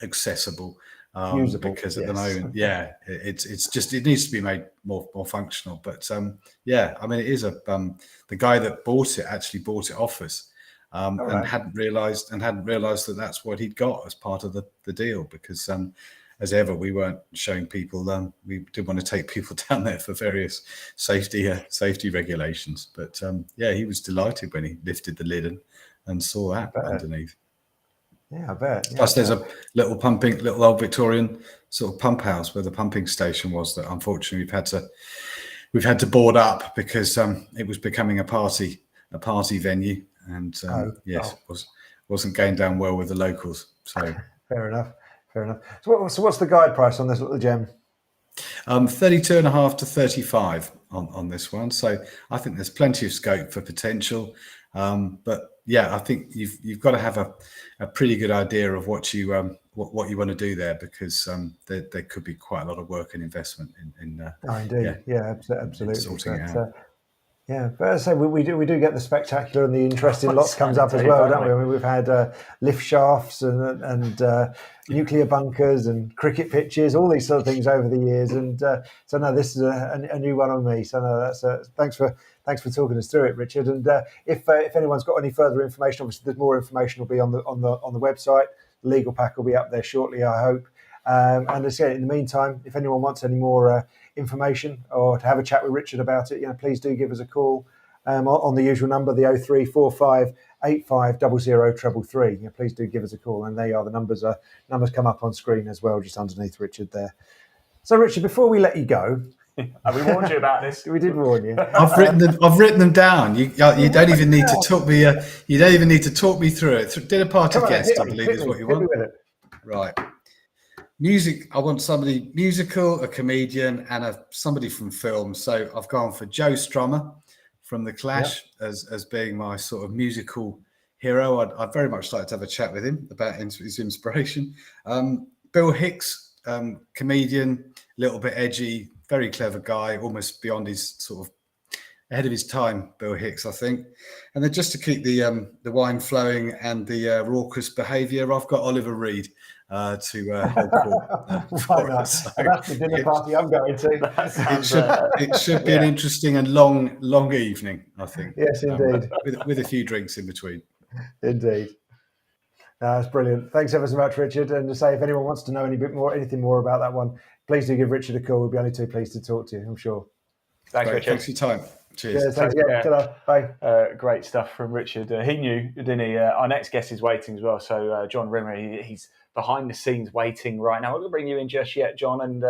accessible. Usable, because at the moment, it needs to be made more functional. But I mean, it is the guy that bought it actually bought it off us. And hadn't realised that that's what he'd got as part of the deal, because as ever we weren't showing people. We did want to take people down there for various safety regulations, but he was delighted when he lifted the lid and saw that underneath. Yeah, I bet. Yeah, Plus, there's a little old Victorian sort of pump house where the pumping station was that unfortunately we've had to board up because it was becoming a party venue. And wasn't going down well with the locals. So fair enough. So what's the guide price on this little gem? 32.5 to 35 on this one. So I think there's plenty of scope for potential. But I think you've got to have a pretty good idea of what you want to do there, because there could be quite a lot of work and investment in indeed. Absolutely. Sorting it out. Yeah, but as I say, we do get the spectacular and the interesting lots comes up as well, don't we? I mean, we've had lift shafts and nuclear bunkers and cricket pitches, all these sort of things over the years. And so no, this is a new one on me. So no, that's thanks for talking us through it, Richard. And if anyone's got any further information, obviously there's more information will be on the website. The legal pack will be up there shortly, I hope. And as I said, in the meantime, if anyone wants any more information or to have a chat with Richard about it, please do give us a call on the usual number, the 0345 850033. Please do give us a call, and they are the numbers come up on screen as well, just underneath Richard there. So, Richard, before we let you go, we warned you about this. We did warn you. I've written them down. You don't even need to talk me. You don't even need to talk me through it. Dinner party guest, I believe, is what you want. Right. Music. I want somebody musical, a comedian, and somebody from film. So I've gone for Joe Strummer from The Clash as being my sort of musical hero. I'd very much like to have a chat with him about his inspiration. Bill Hicks, comedian, a little bit edgy, very clever guy, almost beyond his sort of ahead of his time, Bill Hicks, I think. And then just to keep the wine flowing and the raucous behaviour, I've got Oliver Reed to hold court. That's the dinner party I'm going to. It should be an interesting and long evening, I think. Yes, indeed. With a few drinks in between. Indeed. That's brilliant. Thanks ever so much, Richard. And to say, if anyone wants to know anything more about that one, please do give Richard a call. We'll be only too pleased to talk to you, I'm sure. Thanks, Richard. Thanks for your time. Cheers. Thanks. Yeah. Bye. Great stuff from Richard. He knew, didn't he? Our next guest is waiting as well. So John Rimmer, he's behind the scenes waiting right now. I'm going to bring you in just yet, John, and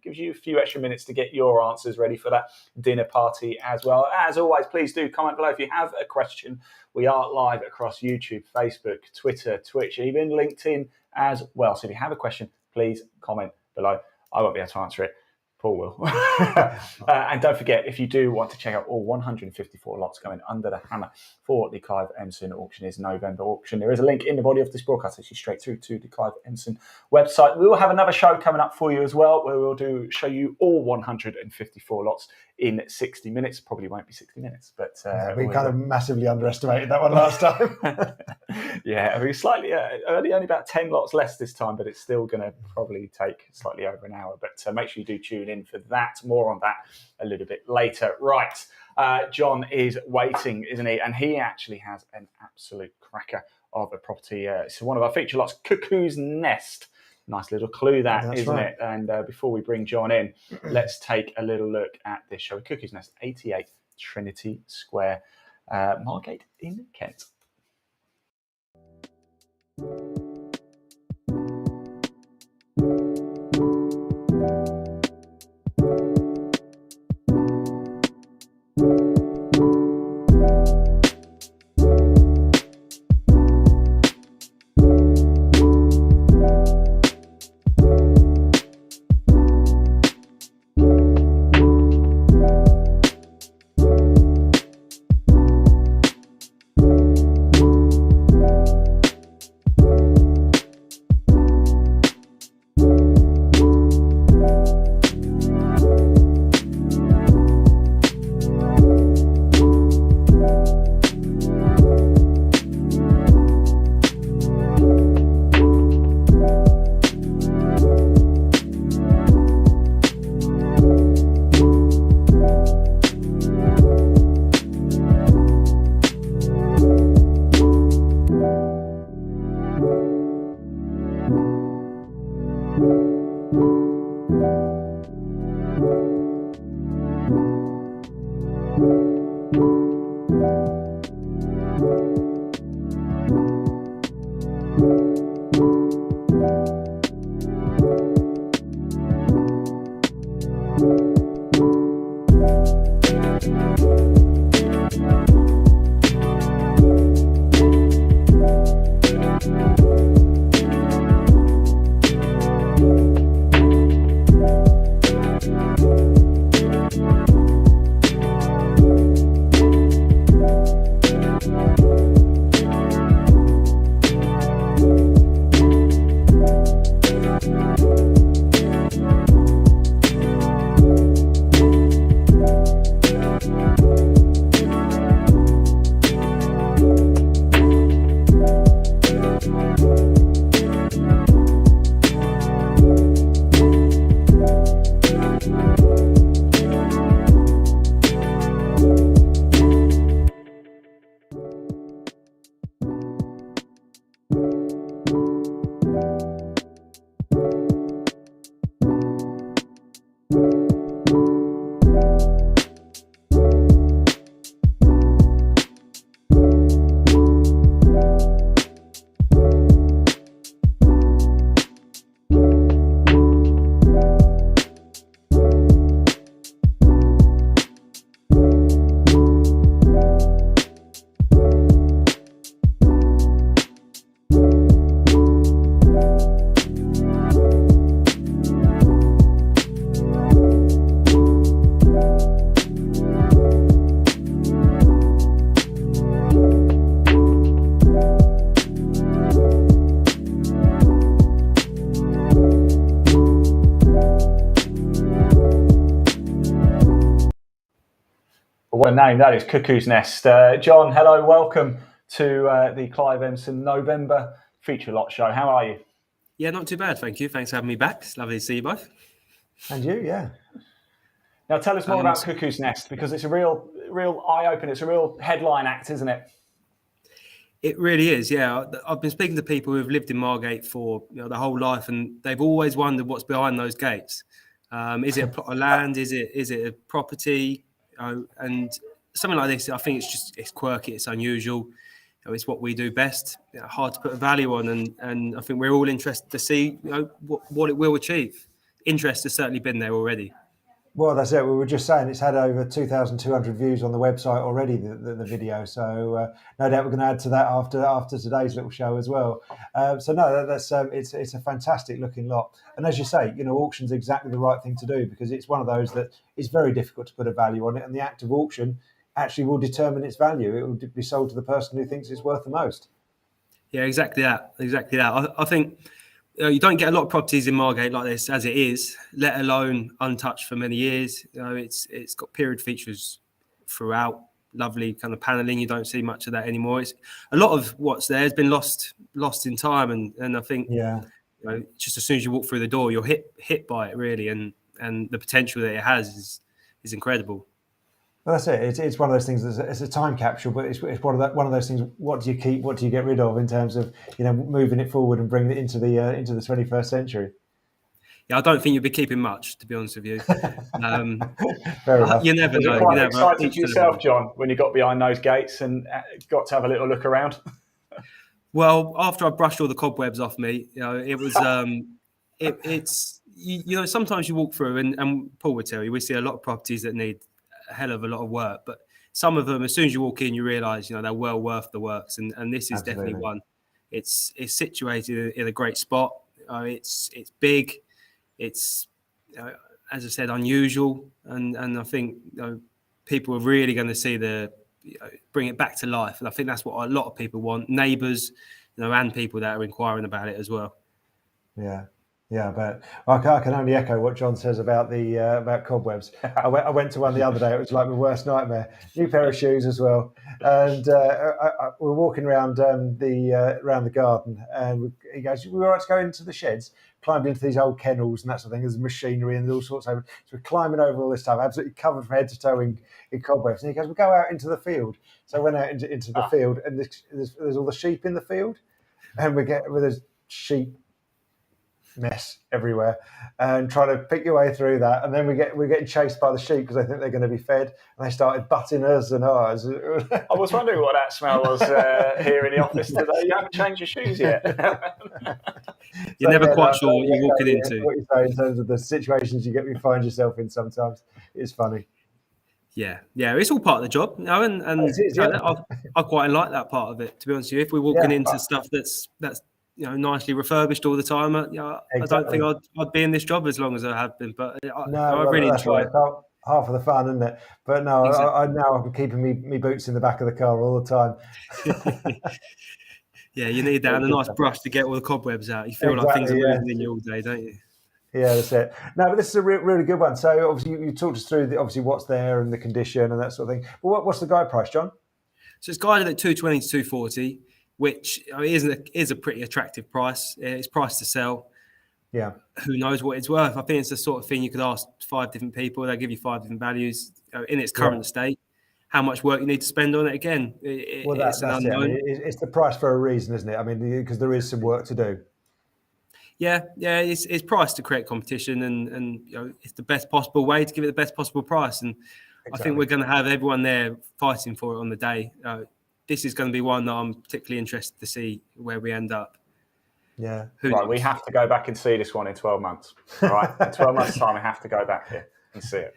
gives you a few extra minutes to get your answers ready for that dinner party as well. As always, please do comment below if you have a question. We are live across YouTube, Facebook, Twitter, Twitch, even LinkedIn as well. So if you have a question, please comment below. I won't be able to answer it. Paul will. And don't forget, if you do want to check out all 154 lots going under the hammer for the Clive Emson Auctioneers November auction, there is a link in the body of this broadcast that takes you straight through to the Clive Emson website. We will have another show coming up for you as well, where we'll show you all 154 lots in 60 minutes. Probably won't be 60 minutes, but we kind of massively underestimated that one last time. Yeah, we slightly only about 10 lots less this time, but it's still going to probably take slightly over an hour. But make sure you do tune in for that. More on that a little bit later. Right, John is waiting, isn't he? And he actually has an absolute cracker of a property. It's one of our feature lots, Cuckoo's Nest. Nice little clue that, isn't it? And before we bring John in, let's take a little look at this show. Cuckoo's Nest, 88 Trinity Square, Margate in Kent. What a name that is, Cuckoo's Nest. John, hello, welcome to the Clive Emson November feature lot show. How are you? Yeah, not too bad, thank you. Thanks for having me back. It's lovely to see you both. And you, yeah. Now tell us more about Cuckoo's Nest, because it's a real eye-opener. It's a real headline act, isn't it? It really is, yeah. I've been speaking to people who've lived in Margate for the whole life, and they've always wondered what's behind those gates. Is it a plot of land? Is it a property? And something like this, I think it's quirky, it's unusual. It's what we do best. Hard to put a value on, and I think we're all interested to see what it will achieve. Interest has certainly been there already. Well, that's it. We were just saying it's had over 2,200 views on the website already, the video. So no doubt we're going to add to that after today's little show as well. So no, that's it's a fantastic looking lot. And as you say, auction's exactly the right thing to do, because it's one of those that is very difficult to put a value on it, and the act of auction actually will determine its value. It will be sold to the person who thinks it's worth the most. Yeah, exactly that. I think you don't get a lot of properties in Margate like this as it is, let alone untouched for many years. It's got period features throughout, lovely kind of paneling. You don't see much of that anymore. It's a lot of what's there has been lost in time, and I think just as soon as you walk through the door, you're hit by it really, and the potential that it has is incredible. Well, that's it. It's one of those things. It's a time capsule, but it's one of those things. What do you keep? What do you get rid of in terms of moving it forward and bringing it into the 21st century? Yeah, I don't think you'll be keeping much, to be honest with you. Fair enough. You never know. Quite excited yourself, John, when you got behind those gates and got to have a little look around. Well, after I brushed all the cobwebs off me, it was it's sometimes you walk through and Paul would tell you, we see a lot of properties that need a hell of a lot of work, but some of them, as soon as you walk in, you realise they're well worth the works, and this is definitely one. It's situated in a great spot. It's big. It's as I said, unusual, and I think people are really going to see bring it back to life, and I think that's what a lot of people want. Neighbours, and people that are inquiring about it as well. Yeah, but I can only echo what John says about the about cobwebs. I went to one the other day. It was like my worst nightmare. New pair of shoes as well, and we were walking around around the garden, and he goes, "We were all right to go into the sheds." Climbed into these old kennels and that sort of thing. There's machinery and all sorts of. So we're climbing over all this stuff, absolutely covered from head to toe in cobwebs. And he goes, "We'll go out into the field." So I went out into the field, and there's all the sheep in the field, and there's sheep mess everywhere, and trying to pick your way through that, and then we're getting chased by the sheep because they think they're going to be fed, and they started butting us and ours. I was wondering what that smell was here in the office today. You haven't changed your shoes yet. You're never quite sure what you're walking into. What you say in terms of the situations you find yourself in sometimes is funny. Yeah, it's all part of the job, and I quite like that part of it, to be honest with you. If we're walking into stuff that's nicely refurbished all the time, exactly. I don't think I'd be in this job as long as I have been, but I really enjoy it. Half of the fun, isn't it? But no, exactly. I'm keeping me boots in the back of the car all the time. Yeah, you need that and a nice brush to get all the cobwebs out. You feel like things are moving in you all day, don't you? Yeah, that's it. No, but this is a really good one. So obviously you talked us through obviously what's there and the condition and that sort of thing. But what's the guide price, John? So it's guided at 220 to 240, which is a pretty attractive price. It's priced to sell. Yeah. Who knows what it's worth? I think it's the sort of thing you could ask 5 different people. They'll give you 5 different values in its current state. How much work you need to spend on it again? It's an unknown. It's the price for a reason, isn't it? I mean, because there is some work to do. Yeah, it's priced to create competition, and it's the best possible way to give it the best possible price. And exactly. I think we're going to have everyone there fighting for it on the day. This is going to be one that I'm particularly interested to see where we end up. Yeah. Right, we have to go back and see this one in 12 months. All right, in 12 months' time, we have to go back here and see it.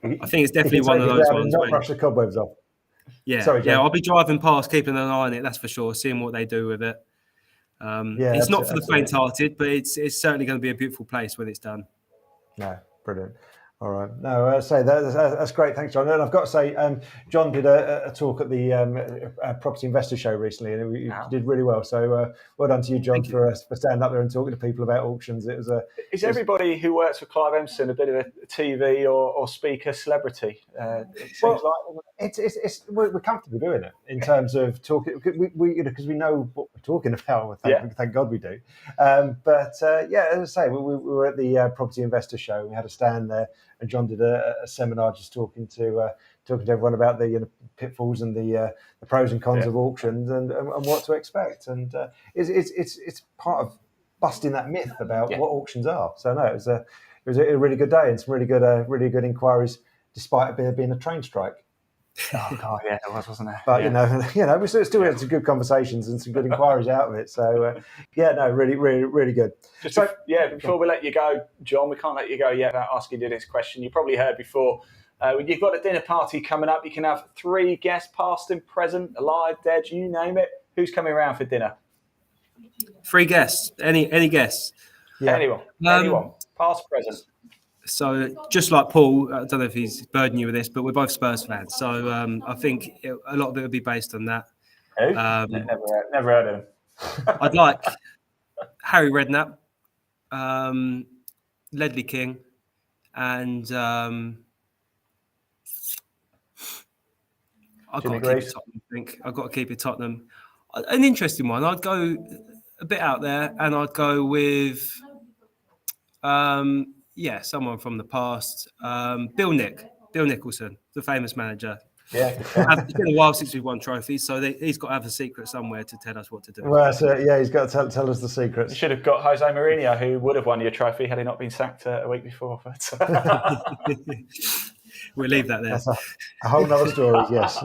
I think it's definitely one of those ones. Not brush the cobwebs off. Yeah, sorry, I'll be driving past, keeping an eye on it. That's for sure. Seeing what they do with it. It's not for the faint-hearted, but it's certainly going to be a beautiful place when it's done. No, brilliant. All right. No, I say that's great. Thanks, John. And I've got to say, John did a talk at the Property Investor Show recently, and he did really well. So well done to you, John, for standing up there and talking to people about auctions. Is everybody who works for Clive Emson a bit of a TV or speaker celebrity? We're comfortable doing it in terms of talking because we know what we're talking about. Thank God we do. As I say, we were at the Property Investor Show. We had a stand there. And John did a seminar just talking to everyone about the pitfalls and the pros and cons of auctions and what to expect. And it's part of busting that myth about what auctions are. So no, was a really good day and some really good inquiries, despite there being a train strike. Oh God, yeah, there was, wasn't there? But we still had some good conversations and some good inquiries out of it. So really good. Before we let you go, John, we can't let you go yet without asking you this question. You probably heard before. When you've got a dinner party coming up, you can have 3 guests, past and present, alive, dead, you name it. Who's coming around for dinner? 3 guests. Any guests? Yeah. Anyone. Past, present. So just like Paul, I don't know if he's burdening you with this, but we're both Spurs fans. So I think a lot of it would be based on that. Who? Never heard of him. I'd like Harry Redknapp, Ledley King, and I've got to keep it Tottenham. I think I've got to keep it Tottenham. An interesting one. I'd go a bit out there, and I'd go with someone from the past. Bill Nicholson, the famous manager. Yeah, it's been a while since we've won trophies, so he's got to have a secret somewhere to tell us what to do. Well, he's got to tell us the secrets. You should have got Jose Mourinho, who would have won your trophy had he not been sacked a week before. But we'll leave that there. That's a whole nother story. Yes.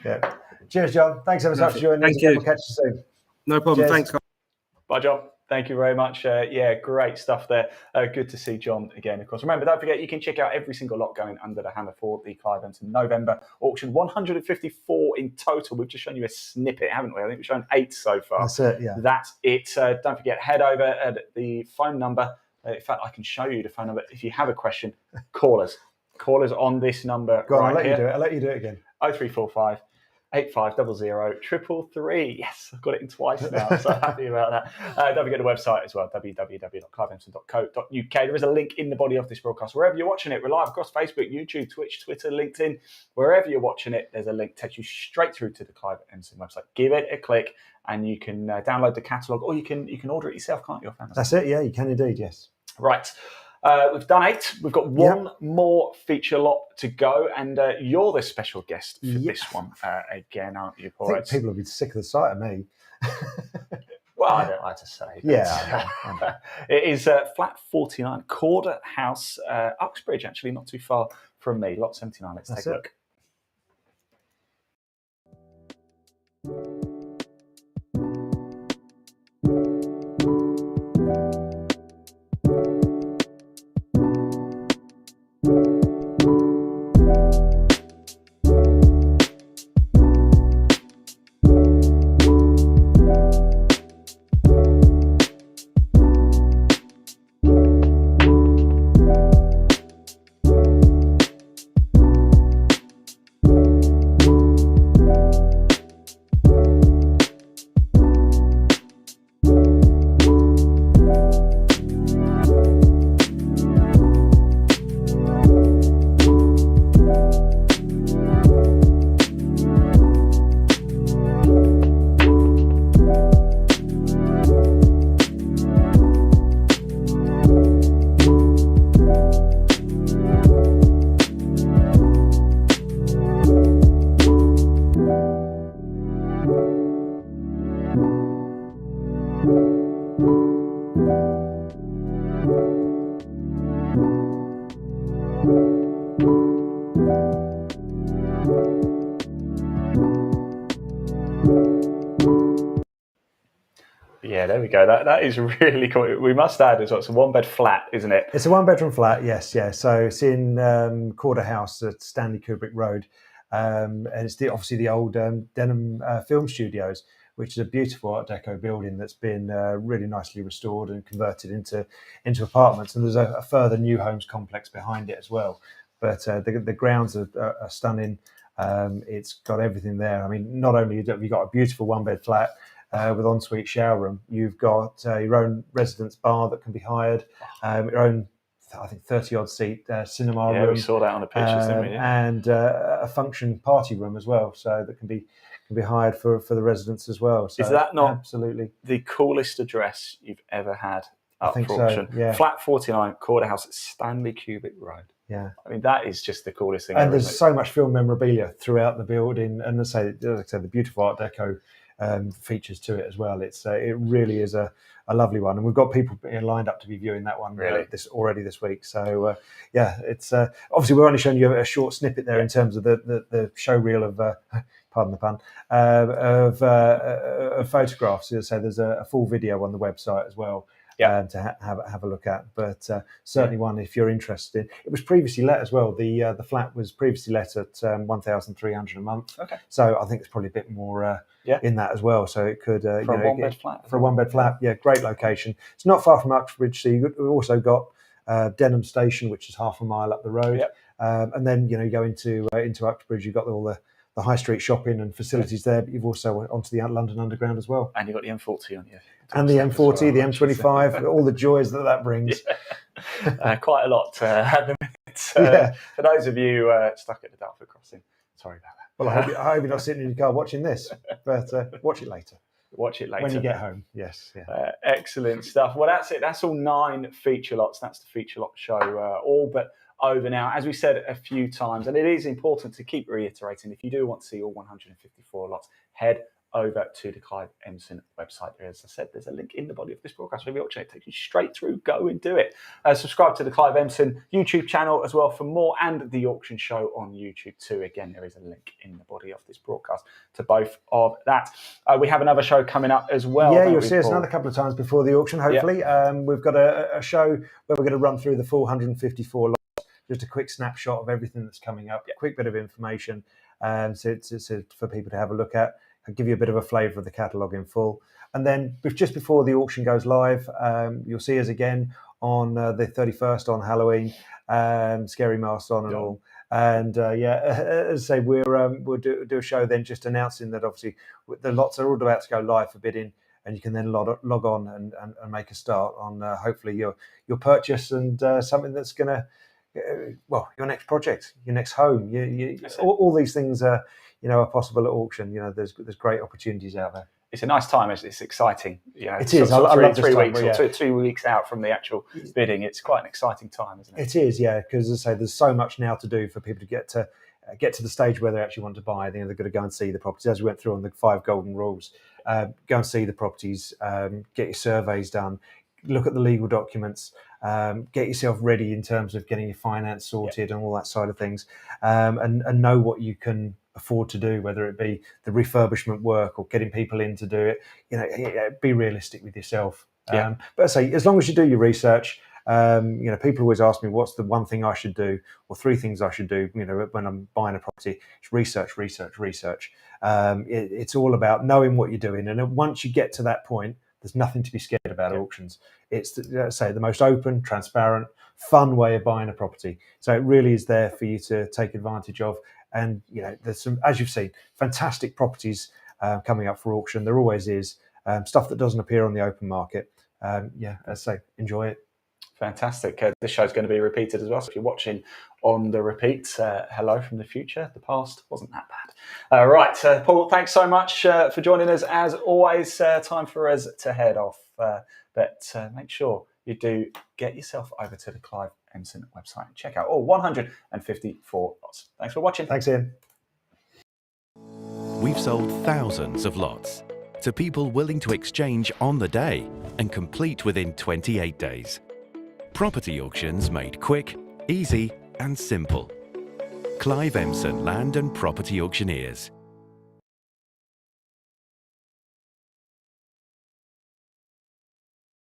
Yeah. Cheers, John. Thanks ever so much for joining us. We'll catch you soon. No problem. Cheers. Thanks. Bye, John. Thank you very much. Great stuff there. Good to see John again, of course. Remember, don't forget, you can check out every single lot going under the hammer for the Clive Emson November auction. 154 in total. We've just shown you a snippet, haven't we? I think we've shown 8 so far. That's it, yeah. That's it. Don't forget, head over at the phone number. In fact, I can show you the phone number. If you have a question, call us. Call us on this number. Go on, I'll let you do it again. 0345 8500 333. Yes, I've got it in twice now. I'm so happy about that. Don't forget the website as well, www.cliveemson.co.uk. There is a link in the body of this broadcast. Wherever you're watching it, we're live across Facebook, YouTube, Twitch, Twitter, LinkedIn. Wherever you're watching it, there's a link takes you straight through to the Clive Emson website. Give it a click, and you can download the catalogue, or you can order it yourself, can't you? That's it. Yeah, you can indeed. Yes. Right. We've done 8. We've got one more feature lot to go, and you're the special guest for this one again, aren't you, Paul? I think people will be sick of the sight of me. Well, I don't like to say. Yeah. I know. It is flat 49, Corder House, Uxbridge, actually, not too far from me. Lot 79. Let's take a look. Yeah, there we go. That is really cool. We must add as well, it's a 1-bed flat, isn't it? It's a 1-bedroom flat, yes, yeah. So it's in Corder House at Stanley Kubrick Road. And it's obviously the old Denham Film Studios, which is a beautiful Art Deco building that's been really nicely restored and converted into apartments. And there's a further new homes complex behind it as well. But the grounds are stunning. It's got everything there. I mean, not only have you got a beautiful 1-bed flat, with ensuite shower room, you've got your own residence bar that can be hired, your own, I think, 30-odd seat cinema room. Yeah, we saw that on the pictures, didn't we? Yeah. And a function party room as well, so that can be hired for the residents as well. So is that not absolutely the coolest address you've ever had up I think for auction? So, yeah. Flat 49, Corder House at Stanley Kubrick Road. Yeah, I mean, that is just the coolest thing. And there's so much film memorabilia throughout the building, and as I said, the beautiful Art Deco features to it as well. It really is a lovely one, and we've got people lined up to be viewing that one this week. So it's obviously we're only showing you a short snippet there in terms of the show reel of pardon the pun of photographs. So there's a full video on the website as well. To have a look at, but certainly one if you're interested. It was previously let as well. The flat was previously let at $1,300 a month. Okay. So I think it's probably a bit more in that as well. So it could for a one-bed flat. For a one-bed flat, great location. It's not far from Uxbridge. So you've also got Denham Station, which is half a mile up the road, and then you go into Uxbridge. You've got all the high street shopping and facilities there, but you've also onto the London Underground as well. And you've got the M40 on you. And the M40, well, the M25, all the joys that brings. Quite a lot at the minute. For those of you stuck at the Dartford crossing, sorry about that. Well, I hope you're not sitting in your car watching this, but watch it later. Watch it later. When you get home, yes. Yeah. Excellent stuff. Well, that's it. That's all 9 feature lots. That's the feature lot show, all but over now. As we said a few times, and it is important to keep reiterating, if you do want to see all 154 lots, head over to the Clive Emson website. As I said, there's a link in the body of this broadcast for the auction. It takes you straight through. Go and do it. Subscribe to the Clive Emson YouTube channel as well for more, and the auction show on YouTube too. Again, there is a link in the body of this broadcast to both of that. We have another show coming up as well. Yeah, you'll see us another couple of times before the auction, hopefully. We've got a show where we're going to run through the full 154 lots. Just a quick snapshot of everything that's coming up, a quick bit of information so for people to have a look at and give you a bit of a flavour of the catalogue in full. And then just before the auction goes live, you'll see us again on the 31st on Halloween, scary masks on and all. And as I say, we'll do a show then just announcing that obviously the lots are all about to go live for bidding, and you can then log on and make a start on hopefully your purchase and something that's going to your next project, your next home, all these things are possible at auction. There's great opportunities out there. It's a nice time. It's exciting. It is. I love 3 weeks or 2 weeks out from the actual bidding. It's quite an exciting time, isn't it? It is, yeah. Because as I say, there's so much now to do for people to get to the stage where they actually want to buy. They've got to go and see the properties, as we went through on the 5 golden rules. Go and see the properties. Get your surveys done. Look at the legal documents. Get yourself ready in terms of getting your finance sorted and all that side of things, and know what you can afford to do, whether it be the refurbishment work or getting people in to do it. Be realistic with yourself. But I say, as long as you do your research, people always ask me what's the one thing I should do or 3 things I should do. When I'm buying a property, it's research. It's all about knowing what you're doing, and once you get to that point, there's nothing to be scared about auctions. It's, the most open, transparent, fun way of buying a property. So it really is there for you to take advantage of. And, there's some, as you've seen, fantastic properties coming up for auction. There always is. Stuff that doesn't appear on the open market. As I say, enjoy it. Fantastic. This show's going to be repeated as well. So if you're watching on the repeat, hello from the future. The past wasn't that bad. Right, Paul, thanks so much for joining us. As always, time for us to head off. But make sure you do get yourself over to the Clive Emson website and check out all 154 lots. Thanks for watching. Thanks, Ian. We've sold thousands of lots to people willing to exchange on the day and complete within 28 days. Property auctions made quick, easy and simple. Clive Emson Land and Property Auctioneers.